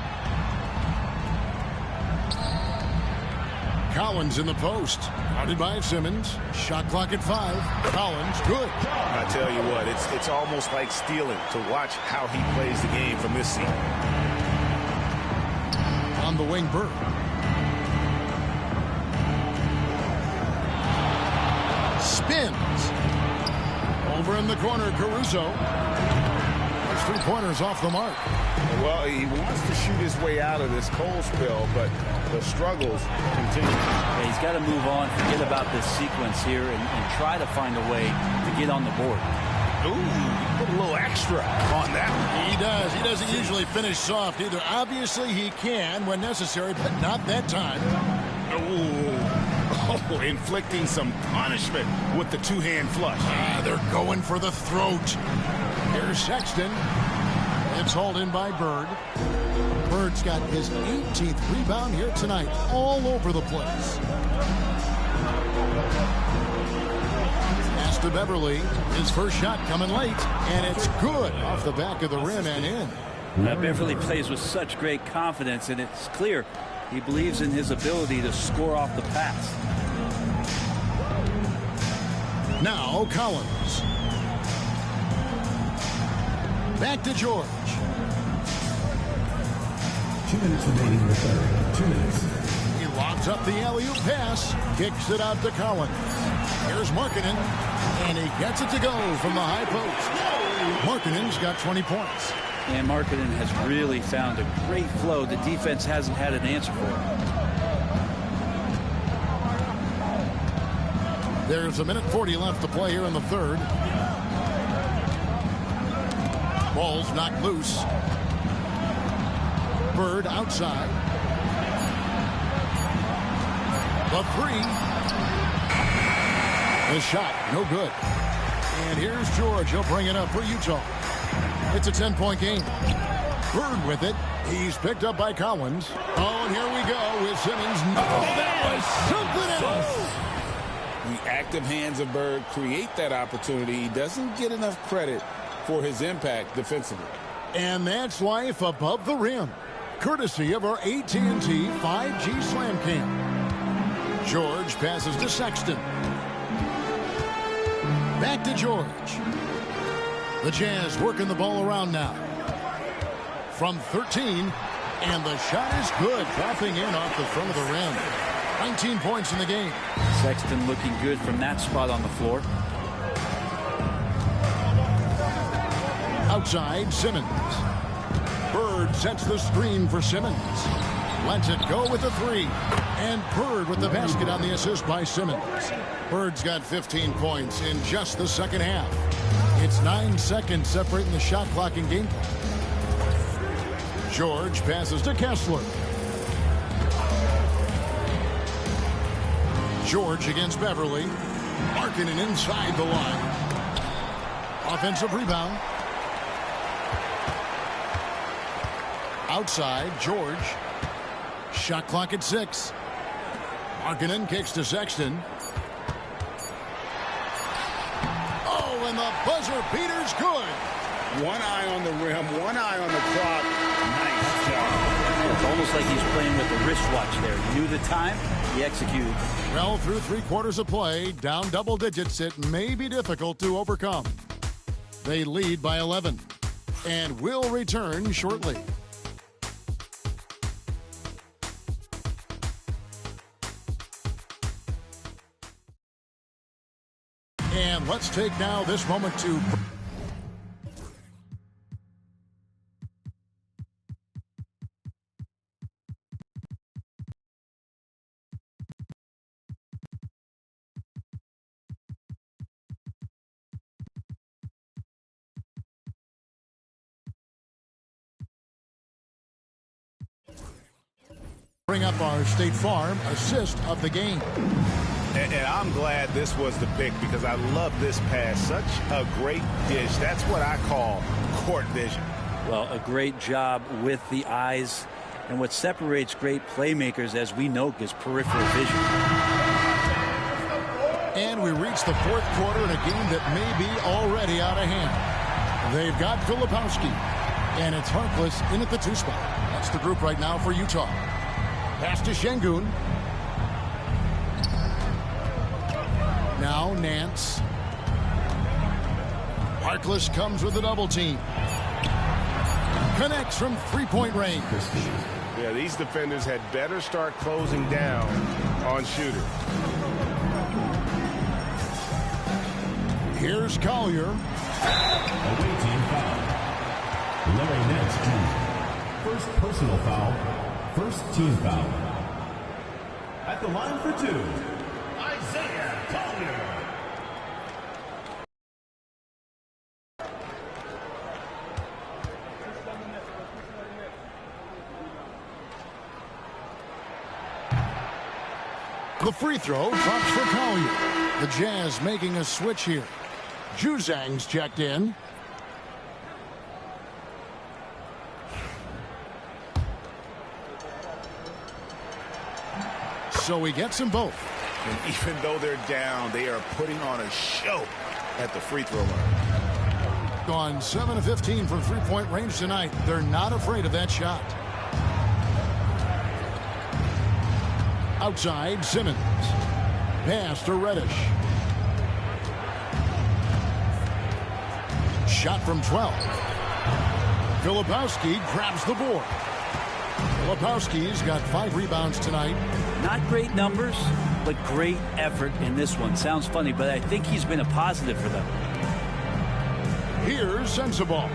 Collins in the post. Guarded by Simmons. Shot clock at 5. Collins, good. I tell you what, it's almost like stealing to watch how he plays the game from this seat. On the wing, Bird. Spins. Over in the corner, Caruso. His 3-pointers off the mark. Well, he wants to shoot his way out of this cold spell, but the struggles continue. Yeah, he's got to move on, forget about this sequence here, and try to find a way to get on the board. Ooh, put a little extra on that. He does. He doesn't usually finish soft either. Obviously, he can when necessary, but not that time. Ooh. Oh, inflicting some punishment with the 2-hand flush. They're going for the throat. Here's Sexton. It's hauled in by Bird. Bird's got his 18th rebound here tonight, all over the place. Pass to Beverly. His first shot coming late, and it's good off the back of the rim and in. Beverly plays with such great confidence, and it's clear he believes in his ability to score off the pass. Now Collins. Back to George. 2 minutes remaining in the third. 2 minutes. He lobs up the alley-oop pass. Kicks it out to Collins. Here's Markkanen. And he gets it to go from the high post. Markkanen's got 20 points. And Markkanen has really found a great flow. The defense hasn't had an answer for him. There's 1:40 left to play here in the third. Ball's knocked loose. Bird outside. The 3. The shot, no good. And here's George. He'll bring it up for Utah. It's a 10-point game. Bird with it. He's picked up by Collins. Oh, and here we go with Simmons. Oh, that was something else. The active hands of Bird create that opportunity. He doesn't get enough credit for his impact defensively. And that's life above the rim, courtesy of our AT&T 5G Slam Cam. George passes to Sexton. Back to George. The Jazz working the ball around now. From 13, and the shot is good, dropping in off the front of the rim. 19 points in the game. Sexton looking good from that spot on the floor. Outside, Simmons. Bird sets the screen for Simmons. Lets it go with the three. And Bird with the basket on the assist by Simmons. Bird's got 15 points in just the second half. It's 9 seconds separating the shot clock and game clock. George passes to Kessler. George against Beverly. Markkanen inside the line. Offensive rebound. Outside, George. Shot clock at 6. Markkanen kicks to Sexton. Oh, and the buzzer beater's good. One eye on the rim, one eye on the clock. Nice job. It's almost like he's playing with the wristwatch there. He knew the time, he executed. Well, through 3 quarters of play, down double digits, it may be difficult to overcome. They lead by 11 and will return shortly. And let's take now this moment to bring up our State Farm assist of the game. And I'm glad this was the pick because I love this pass. Such a great dish. That's what I call court vision. Well, a great job with the eyes. And what separates great playmakers, as we know, is peripheral vision. And we reach the 4th quarter in a game that may be already out of hand. They've got Filipowski, and it's Harkless in at the 2 spot. That's the group right now for Utah. Pass to Şengün. Now Nance. Harkless comes with a double team. Connects from 3-point range. Yeah, these defenders had better start closing down on shooters. Here's Collier. Away team foul. Larry Nance Jr. First personal foul. First team foul. At the line for 2. Isaiah Collier. The free throw drops for Collier. The Jazz making a switch here. Juzang's checked in. So he gets them both. And even though they're down, they are putting on a show at the free throw line. Gone 7 of 15 from 3-point range tonight. They're not afraid of that shot. Outside, Simmons. Pass to Reddish. Shot from 12. Filipowski grabs the board. Filipowski's got 5 rebounds tonight. Not great numbers, but great effort in this one. Sounds funny, but I think he's been a positive for them. Here's Sensabaugh.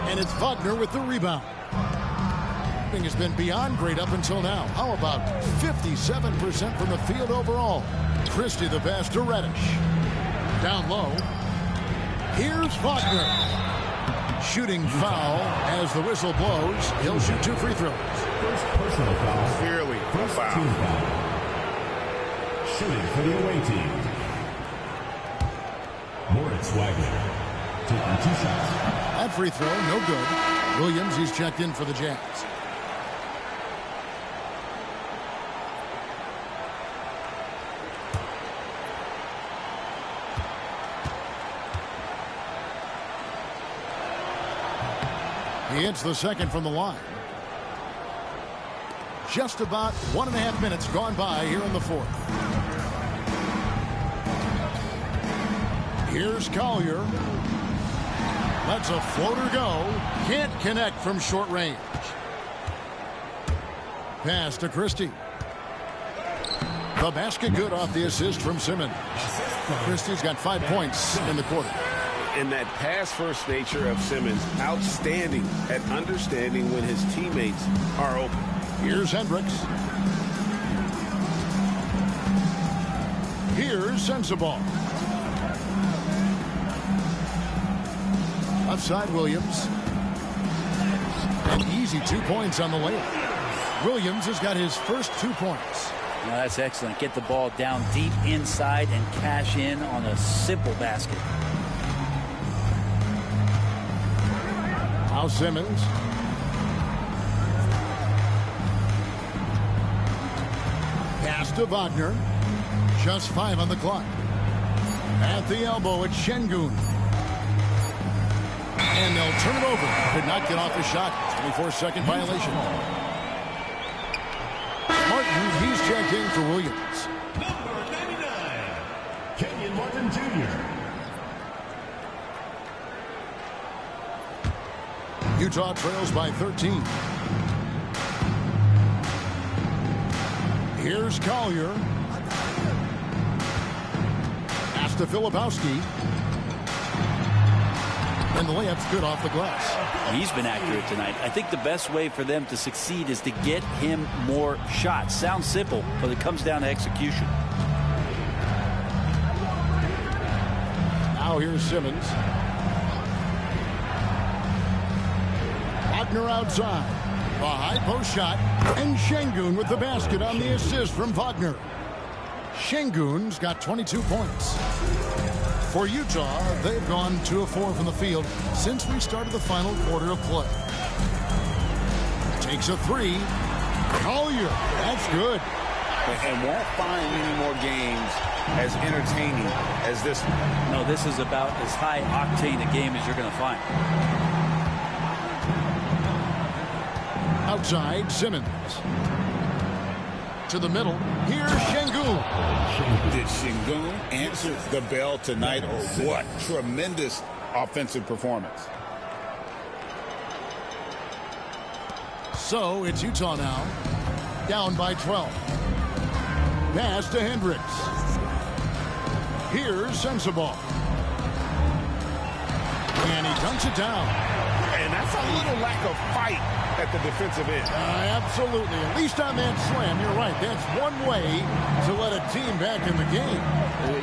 And it's Wagner with the rebound. Has been beyond great up until now. How about 57% from the field overall? Christie the pass to Reddish. Down low. Here's Wagner. Shooting foul as the whistle blows. He'll shoot 2 free throws. First personal foul. Clearly a First foul. team foul. Shooting for the away team. Moritz Wagner taking 2 shots. That free throw, no good. Williams, he's checked in for the Jazz. He hits the second from the line. just about 1.5 minutes gone by here in the fourth. Here's Collier. Lets a floater go. Can't connect from short range. Pass to Christie. The basket good off the assist from Simmons. Christie's got 5 points in the quarter. And that pass-first nature of Simmons, outstanding at understanding when his teammates are open. Here's Hendricks. Here's Sensabaugh. Outside Williams. An easy 2 points on the layup. Williams has got his first 2 points. Well, that's excellent. Get the ball down deep inside and cash in on a simple basket. Now Simmons. Pass to Wagner. Just 5 on the clock. At the elbow, it's Şengün. And they'll turn it over. Could not get off the shot. 24-second violation. Martin, he's checked in for Williams. Number 99, Kenyon Martin Jr. Utah trails by 13. Here's Collier. Pass to Filipowski. And the layup's good off the glass. He's been accurate tonight. I think the best way for them to succeed is to get him more shots. Sounds simple, but it comes down to execution. Now here's Simmons. Wagner outside. A high post shot. And Şengün with the basket on the assist from Wagner. Şengün's got 22 points. For Utah, they've gone 2 of 4 from the field since we started the final quarter of play. Takes a 3. Collier, that's good. And won't find many more games as entertaining as this one. No, this is about as high octane a game as you're going to find. Outside, Simmons. To the middle. Here's Şengün. Did Şengün answer the bell tonight, or what? Tremendous offensive performance. So it's Utah now, down by 12. Pass to Hendricks. Here's Sensabaugh. And he dunks it down. And that's a little lack of fight at the defensive end. Absolutely. At least on that slam, you're right. That's one way to let a team back in the game.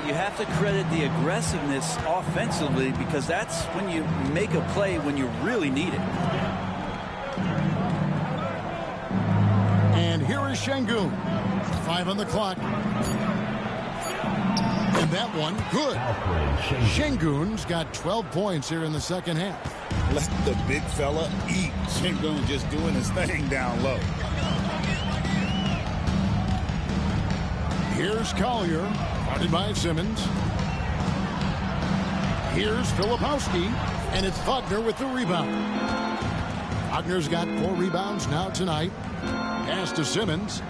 You have to credit the aggressiveness offensively, because that's when you make a play when you really need it. And here is Şengün. 5 on the clock. And that one, good. Şengün's got 12 points here in the second half. Let the big fella eat. Şengün just doing his thing down low. Here's Collier, guarded by Simmons. Here's Filipowski, and it's Wagner with the rebound. Wagner's got 4 rebounds now tonight. Pass to Simmons.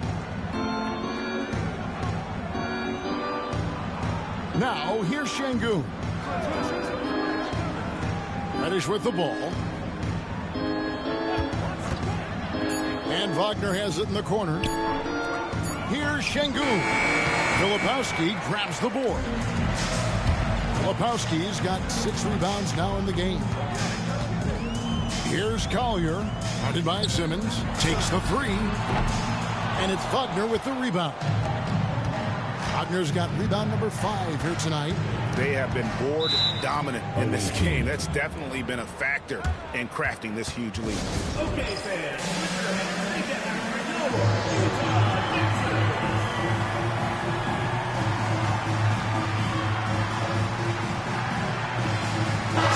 Now, here's Şengün. Reddish with the ball. And Wagner has it in the corner. Here's Şengün. Filipowski grabs the board. Filipowski's got 6 rebounds now in the game. Here's Collier, guarded by Simmons. Takes the 3. And it's Wagner with the rebound. Wagner's got rebound number 5 here tonight. They have been board dominant in this game. That's definitely been a factor in crafting this huge lead. Okay, fans.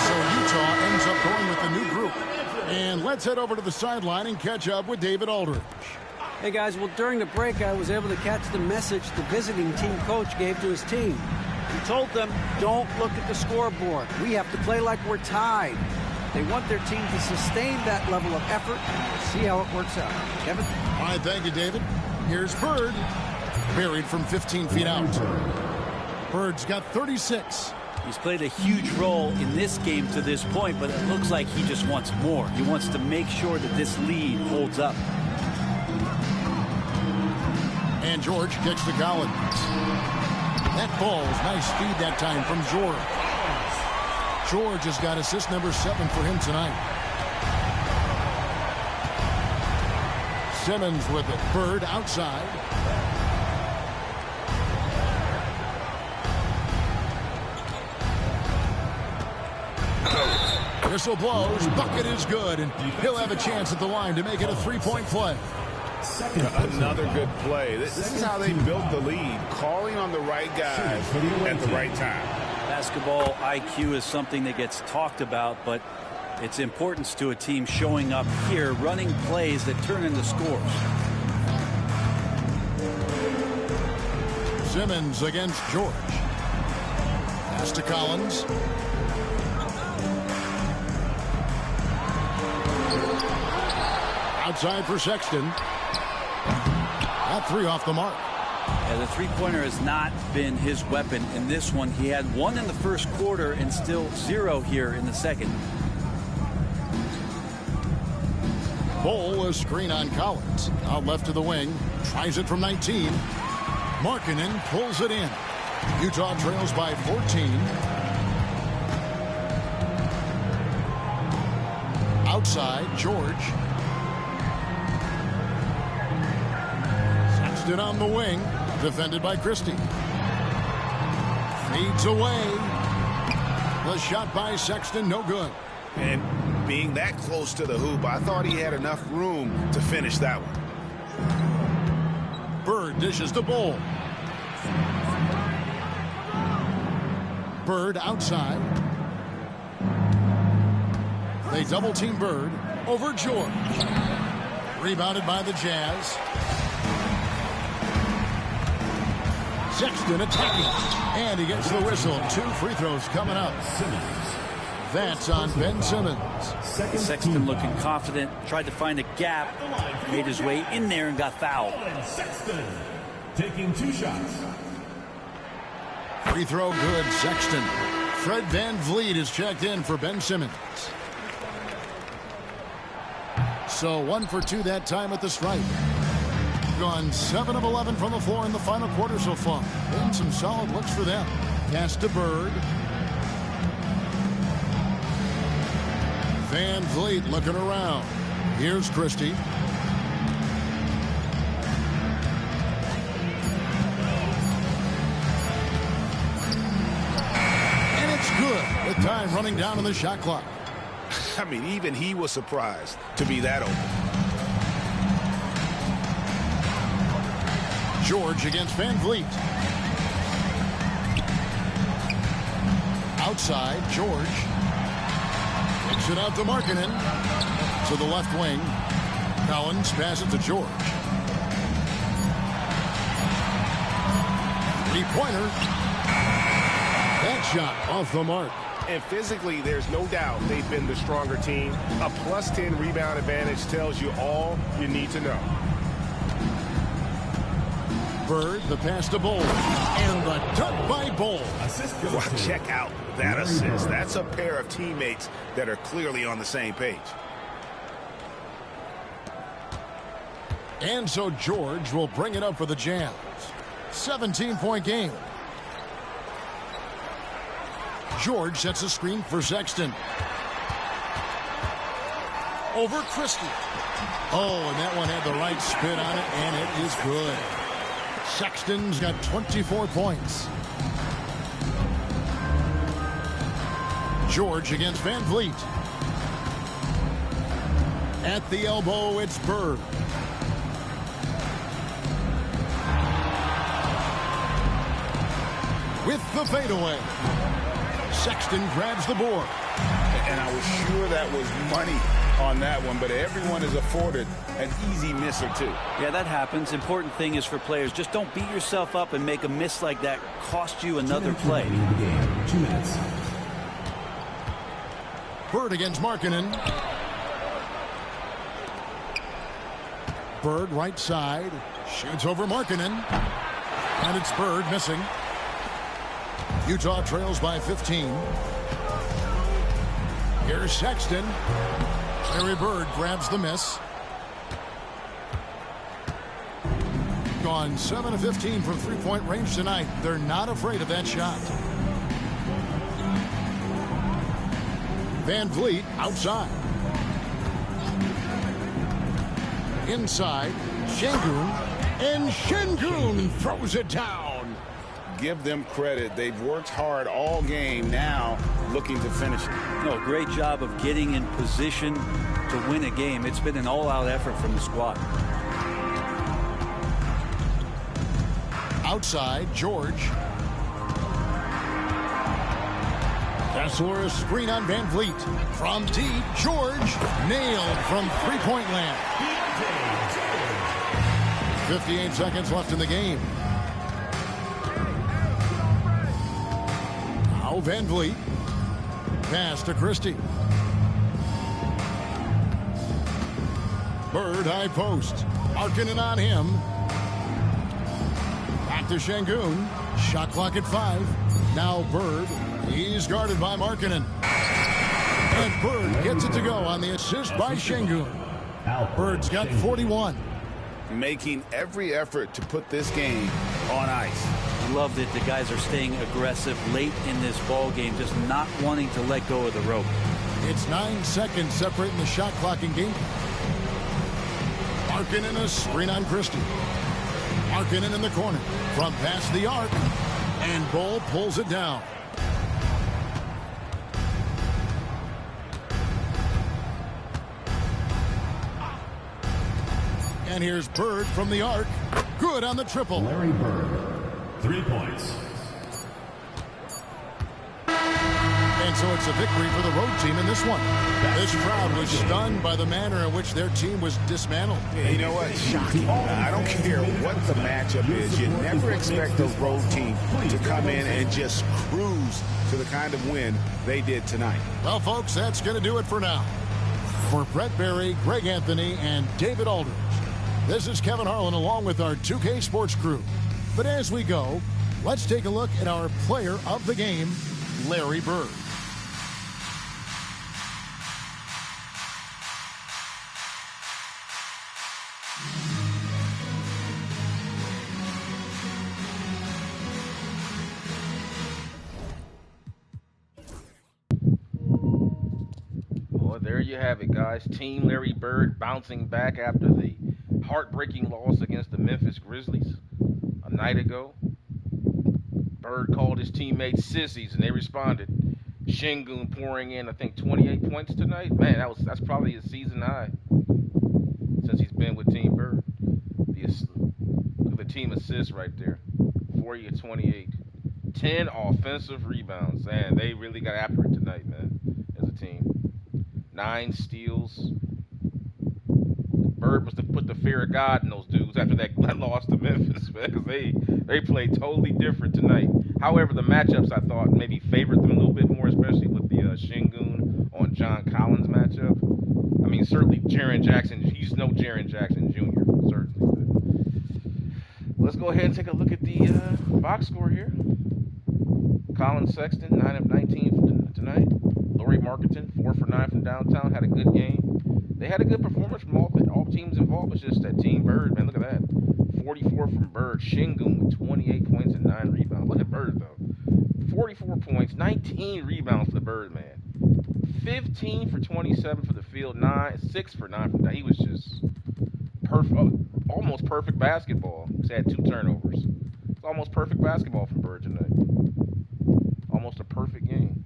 So Utah ends up going with a new group. And let's head over to the sideline and catch up with David Aldridge. Hey guys, well during the break I was able to catch the message the visiting team coach gave to his team. He told them, don't look at the scoreboard. We have to play like we're tied. They want their team to sustain that level of effort, and we'll see how it works out. Kevin? All right, thank you, David. Here's Bird, buried from 15 feet out. Bird's got 36. He's played a huge role in this game to this point, but it looks like he just wants more. He wants to make sure that this lead holds up. And George kicks to Collins. That ball's nice speed that time from George. George has got assist number 7 for him tonight. Simmons with it. Bird outside. Whistle blows. Bucket is good, and he'll have a chance at the line to make it a 3-point play. Another good play. This is how they built the lead, calling on the right guys at the right time. Basketball IQ is something that gets talked about, but its importance to a team showing up here, running plays that turn into scores. Simmons against George. Pass to Collins. Outside for Sexton. That 3 off the mark. Yeah, the three-pointer has not been his weapon in this one. He had 1 in the first quarter and still 0 here in the second. Bowl, a screen on Collins. Out left to the wing. Tries it from 19. Markkanen pulls it in. Utah trails by 14. Outside, George. Sexton on the wing. Defended by Christie. Fades away. The shot by Sexton, no good. And being that close to the hoop, I thought he had enough room to finish that one. Bird dishes the Bowl. Bird outside. They double team Bird over George. Rebounded by the Jazz. Sexton attacking. And he gets the whistle. 2 free throws coming up. That's on Ben Simmons. Sexton looking confident. Tried to find a gap. Made his way in there and got fouled. Sexton taking 2 shots. Free throw good, Sexton. Fred VanVleet is checked in for Ben Simmons. So 1 for 2 that time at the stripe. Gone 7 of 11 from the floor in the final quarter so far. And some solid looks for them. Pass to Bird. VanVleet looking around. Here's Christie. And it's good with time running down on the shot clock. I mean, even he was surprised to be that open. George against VanVleet. Outside, George. Kicks it out to Markkanen. To the left wing. Collins passes it to George. 3-pointer. That shot off the mark. And physically, there's no doubt they've been the stronger team. A +10 rebound advantage tells you all you need to know. Bird, the pass to Bowl. And the dunk by Bowl. Well, check out that assist. That's a pair of teammates that are clearly on the same page. And so George will bring it up for the Jazz. 17-point game. George sets a screen for Sexton. Over Christie. Oh, and that one had the right spin on it, and it is good. Sexton's got 24 points. George against VanVleet. At the elbow, it's Bird. With the fadeaway. Sexton grabs the board. And I was sure that was money on that one, but everyone is afforded an easy miss or two. Yeah, that happens. Important thing is for players, just don't beat yourself up and make a miss like that cost you another play. 2 minutes. Bird against Markkanen. Bird right side. Shoots over Markkanen. And it's Bird missing. Utah trails by 15. Here's Sexton. Larry Bird grabs the miss. Gone 7 of 15 from three-point range tonight. They're not afraid of that shot. Van Vliet outside. Inside, Şengün, and Şengün throws it down. Give them credit. They've worked hard all game, now looking to finish it. No, great job of getting in position to win a game. It's been an all-out effort from the squad. Outside, George. Kessler, a screen on Van Vliet. From deep, George nailed from three-point land. 58 seconds left in the game. Now Van Vliet. Pass to Christie. Bird high post. Markkanen on him. Back to Şengün. Shot clock at 5. Now Bird. He's guarded by Markkanen. And Bird gets it to go on the assist by Şengün. Bird's got 41. Making every effort to put this game on ice. I love that the guys are staying aggressive late in this ball game, just not wanting to let go of the rope. It's 9 seconds separating the shot clock and game. Markkanen a screen on Christie. Markkanen in the corner from past the arc, and Bull pulls it down. And here's Bird from the arc. Good on the triple. Larry Bird, 3 points. And so it's a victory for the road team in this one. This crowd was stunned by the manner in which their team was dismantled. Yeah, you know what? Shocking. I don't care what the matchup is. You never expect a road team to come in and just cruise to the kind of win they did tonight. Well, folks, that's going to do it for now. For Brett Berry, Greg Anthony, and David Aldridge, this is Kevin Harlan along with our 2K Sports crew. But as we go, let's take a look at our player of the game, Larry Bird. Well, there you have it, guys. Team Larry Bird bouncing back after the heartbreaking loss against the Memphis Grizzlies a night ago. Bird called his teammates sissies, and they responded. Şengün pouring in, I think, 28 points tonight. Man, that's probably his season high since he's been with Team Bird. The team assists right there, 40 of 28. 10 offensive rebounds. Man, they really got after it tonight, man, as a team. 9 steals. Bird must have put the fear of God in those dudes after that loss to Memphis, man, because they played totally different tonight. However, the matchups, I thought, maybe favored them a little bit more, especially with the Şengün on John Collins matchup. I mean, certainly Jaron Jackson, he's no Jaron Jackson Jr., certainly. But let's go ahead and take a look at the box score here. Collins Sexton, 9 of 19 tonight. Lauri Markkanen, 4 for 9 from downtown, had a good game. They had a good performance from all teams involved. It's just that Team Bird, man, look at that. 44 from Bird. Şengün with 28 points and 9 rebounds. Look at Bird, though. 44 points, 19 rebounds for the Bird, man. 15 for 27 for the field, 6 for 9 from down. He was just perfect, almost perfect basketball. He's had 2 turnovers. It's almost perfect basketball from Bird tonight. Almost a perfect game.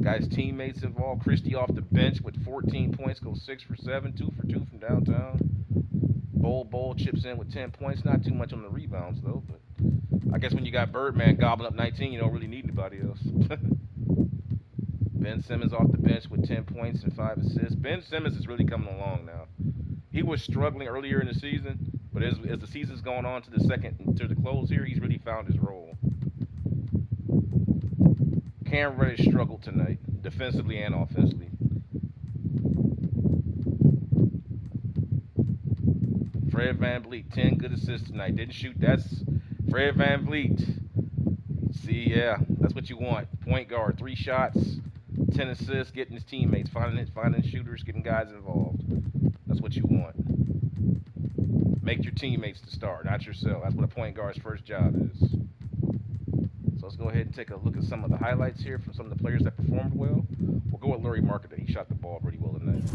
Guys, teammates involved. Christie off the bench with 14 points, goes 6 for 7, 2 for 2 from downtown. Bull chips in with 10 points. Not too much on the rebounds, though. But I guess when you got Birdman gobbling up 19, you don't really need anybody else. Ben Simmons off the bench with 10 points and 5 assists. Ben Simmons is really coming along now. He was struggling earlier in the season, but as the season's going on to the close here, he's really found his role. Cam Reddish struggled tonight. defensively and offensively. Fred VanVleet, 10 good assists tonight. Didn't shoot. That's Fred VanVleet. See, yeah, that's what you want. Point guard, 3 shots, 10 assists, getting his teammates, finding shooters, getting guys involved. That's what you want. Make your teammates the star, not yourself. That's what a point guard's first job is. So let's go ahead and take a look at some of the highlights here from some of the players that performed well. We'll go with Larry Marketer. He shot the ball pretty well tonight.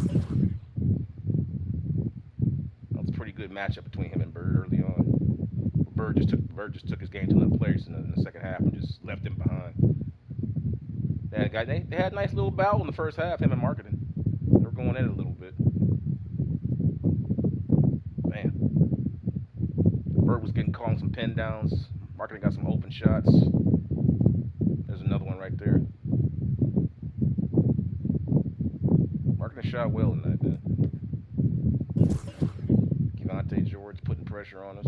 That was a pretty good matchup between him and Bird early on. Bird just took his game to another place in the second half and just left him behind. They had a nice little battle in the first half, him and Marketing. They were going at it a little bit. Man. Bird was calling some pin downs. Marketing got some open shots. There's another one right there. Marketing shot well tonight, man. Kevontae George putting pressure on us.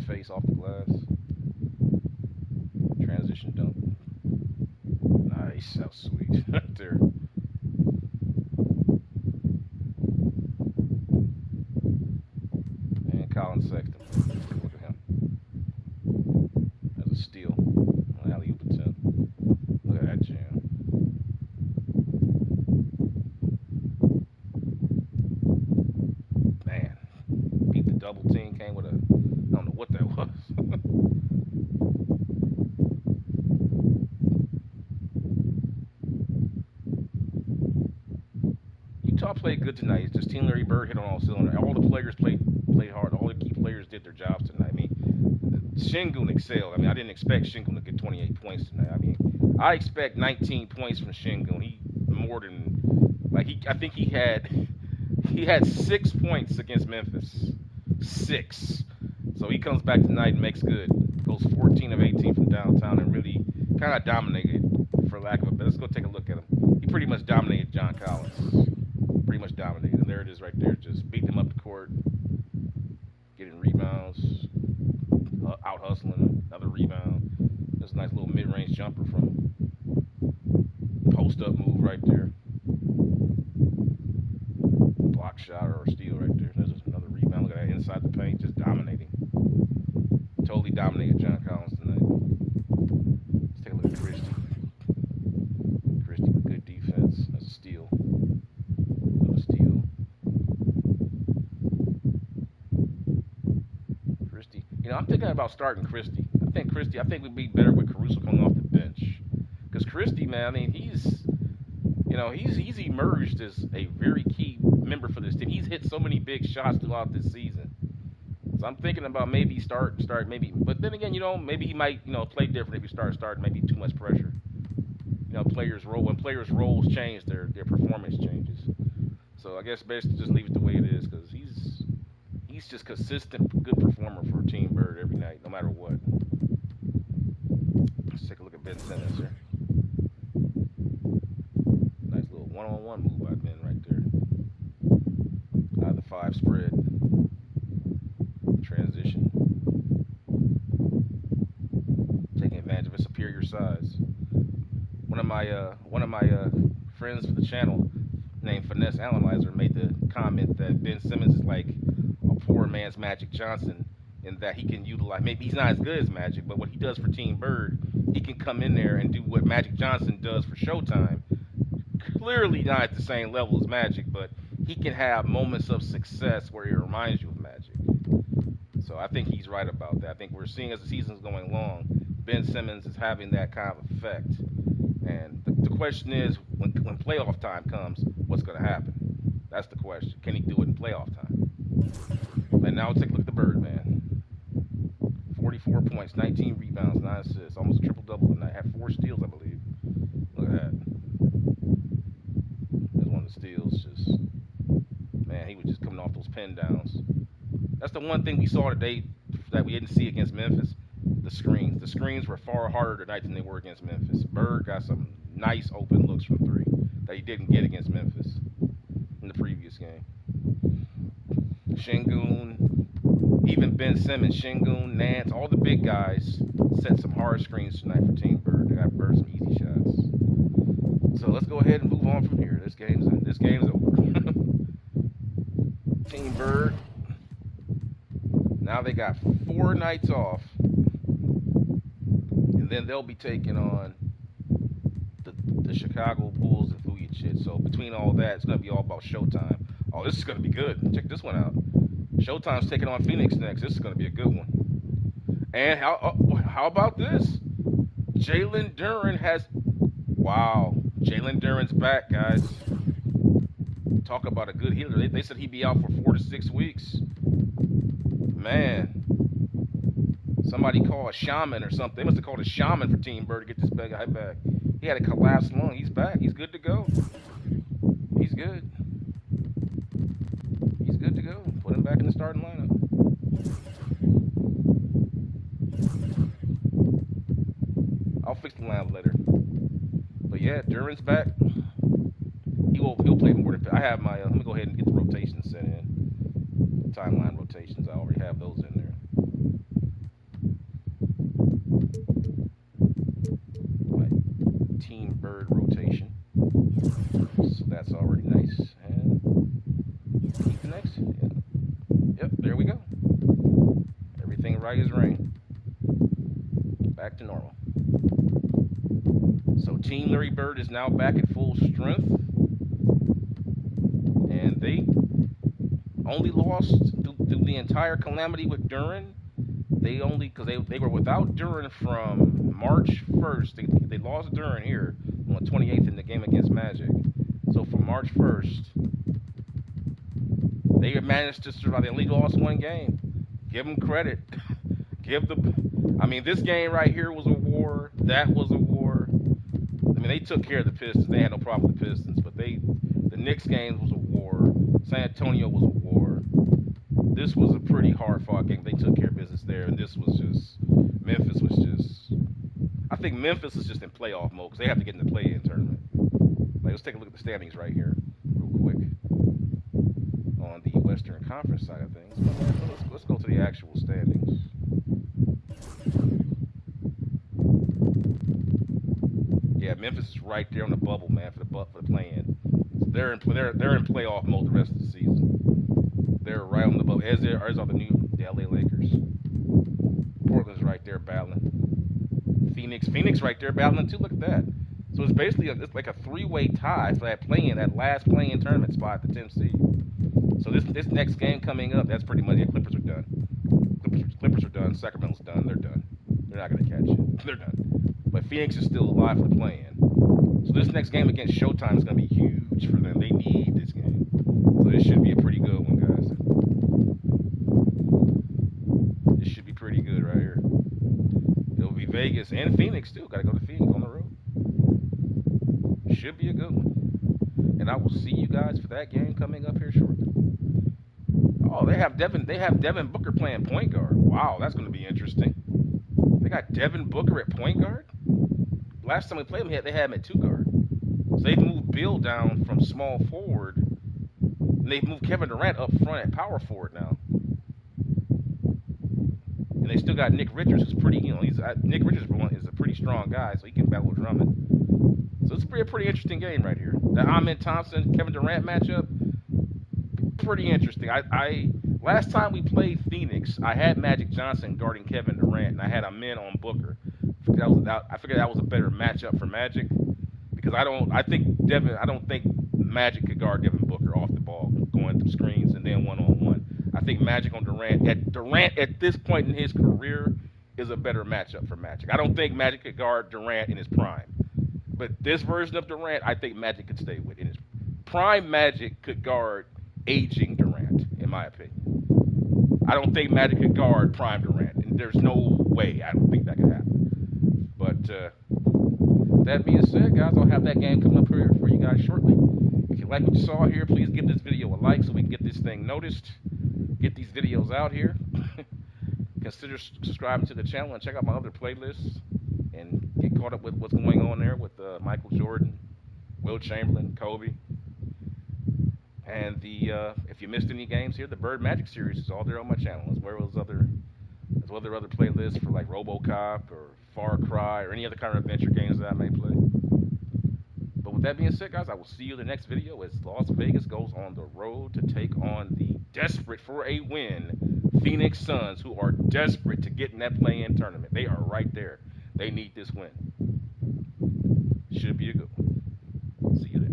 Face off the glass. Transition dunk. Nice. That was sweet. Right there. And Colin Sexton. Look at him. That's a steal. Alley-oop attempt. Look at that jam. Man. Beat the double team. Came with a... I don't know what that was. Utah played good tonight. It's just Team Larry Bird hit on all cylinders. All the players played hard. All the key players did their jobs tonight. I mean, Şengün excelled. I mean, I didn't expect Şengün to get 28 points tonight. I mean, I expect 19 points from Şengün. He more than I think he had 6 points against Memphis. 6. So he comes back tonight and makes good. Goes 14 of 18 from downtown and really kind of dominated, for lack of a better. Let's go take a look at him. He pretty much dominated John Collins. Pretty much dominated. And there it is right there. Just beating him up the court. Getting rebounds. Out hustling. Another rebound. There's a nice little mid-range jumper from him. Post-up move right there. Block shot or a steal right there. There's another rebound. Look at that inside the paint. Just dominating. Totally dominated John Collins tonight. Let's take a look at Christie. Christie with good defense. That's a steal. Another steal. Christie. You know, I'm thinking about starting Christie. I think we'd be better with Caruso coming off the bench. Because Christie, man, I mean, he's emerged as a very key member for this team. He's hit so many big shots throughout this season. So I'm thinking about maybe start maybe, but then again, maybe he might, play different if you start maybe too much pressure. When players' roles change, their performance changes. So I guess best to just leave it the way it is because he's just consistent, good performer for Team Bird every night, no matter what. Let's take a look at Ben Simmons here. Nice little one-on-one move by Ben right there. Out of the 5 spread. Transition. Taking advantage of his superior size. One of my friends for the channel named Finesse Analyzer made the comment that Ben Simmons is like a poor man's Magic Johnson in that he can utilize, maybe he's not as good as Magic, but what he does for Team Bird, he can come in there and do what Magic Johnson does for Showtime. Clearly not at the same level as Magic, but he can have moments of success where he reminds you of Magic. So I think he's right about that. I think we're seeing as the season's going along, Ben Simmons is having that kind of effect. And the question is, when playoff time comes, what's going to happen? That's the question. Can he do it in playoff time? And now let's take a look at the Bird, man. 44 points, 19 rebounds, 9 assists, almost a triple-double tonight. Had 4 steals, I believe. Look at that. There's one of the steals. Just, man, he was just coming off those pin downs. That's the one thing we saw today that we didn't see against Memphis. The screens. The screens were far harder tonight than they were against Memphis. Bird got some nice open looks from 3. that he didn't get against Memphis in the previous game. Şengün, even Ben Simmons, Şengün, Nance, all the big guys set some hard screens tonight for Team Bird. They got Bird some easy shots. So let's go ahead and move on from here. This game's over. Team Bird. Now they got 4 nights off, and then they'll be taking on the Chicago Bulls and Fuyut. So between all that, it's going to be all about Showtime. Oh, this is going to be good. Check this one out. Showtime's taking on Phoenix next. This is going to be a good one. And how about this? Jalen Duren has... Wow. Jalen Duren's back, guys. Talk about a good healer. They said he'd be out for 4 to 6 weeks. Man. Somebody call a shaman or something. They must have called a shaman for Team Bird to get this big guy back. He had a collapsed lung. He's back. He's good to go. He's good. He's good to go. Put him back in the starting lineup. I'll fix the lineup later. But yeah, Duren's back. He'll play more. I have my. Let me go ahead and get the rotations set in. Timeline rotations. I already have those in there. My Team Bird rotation. So that's already nice. And keep the next. Yeah. Yep, there we go. Everything right as rain. Back to normal. So Team Larry Bird is now back at full strength. And they only lost through the entire calamity with Duren. Because they were without Duren from March 1st. They lost Duren here on the 28th in the game against Magic. So from March 1st, they managed to survive. They only lost 1 game. Give them credit. This game right here was a war. That was a war. I mean, they took care of the Pistons. They had no problem with the Pistons. But the Knicks game was a war. San Antonio was a war. This was a pretty hard-fought game. They took care of business there. And this was just, Memphis was just, I think Memphis is just in playoff mode because they have to get in the play-in tournament. Let's take a look at the standings right here real quick on the Western Conference side of things. Let's go to the actual standings. Yeah, Memphis is right there on the bubble, man, for the play-in. They're in playoff mode the rest of the season. They're right on the bubble. As are the LA Lakers. Portland's right there battling. Phoenix right there battling too. Look at that. So it's basically it's like a 3-way tie for that last play-in tournament spot, the 10th seed. So this next game coming up, that's pretty much it. Clippers are done. Clippers are done. Sacramento's done. They're done. They're not going to catch it. They're done. But Phoenix is still alive for the play-in. So this next game against Showtime is going to be huge for them. They need this game. So this should be a pretty good one, guys. This should be pretty good right here. It'll be Vegas and Phoenix too. Got to go to Phoenix on the road. Should be a good one. And I will see you guys for that game coming up here shortly. Oh, they have Devin Booker playing point guard. Wow, that's going to be interesting. They got Devin Booker at point guard. Last time we played them, they had him at 2 guard. So they've moved Bill down from small forward, and they've moved Kevin Durant up front at power forward now. And they still got Nick Richards, who's pretty, Nick Richards is a pretty strong guy, so he can battle Drummond. So it's a pretty interesting game right here. The Ahmed Thompson, Kevin Durant matchup, pretty interesting. Last time we played Phoenix, I had Magic Johnson guarding Kevin Durant, and I had Amen on Booker. I figured that was a better matchup for Magic because I don't think Magic could guard Devin Booker off the ball, going through screens and then one-on-one. I think Magic on Durant. Durant at this point in his career is a better matchup for Magic. I don't think Magic could guard Durant in his prime. But this version of Durant, I think Magic could stay with. In his prime, Magic could guard aging Durant, in my opinion. I don't think Magic could guard prime Durant, and there's no way I don't think that could happen. But that being said, guys, I'll have that game coming up here for you guys shortly. If you like what you saw here, please give this video a like so we can get this thing noticed, get these videos out here. Consider subscribing to the channel and check out my other playlists and get caught up with what's going on there with Michael Jordan, Will Chamberlain, Kobe. And if you missed any games here, the Bird Magic series is all there on my channel, as well as other playlists for like RoboCop or Far Cry or any other kind of adventure games that I may play. But with that being said, guys, I will see you in the next video as Las Vegas goes on the road to take on the desperate for a win Phoenix Suns, who are desperate to get in that play-in tournament. They are right there. They need this win. Should be a good one. See you there.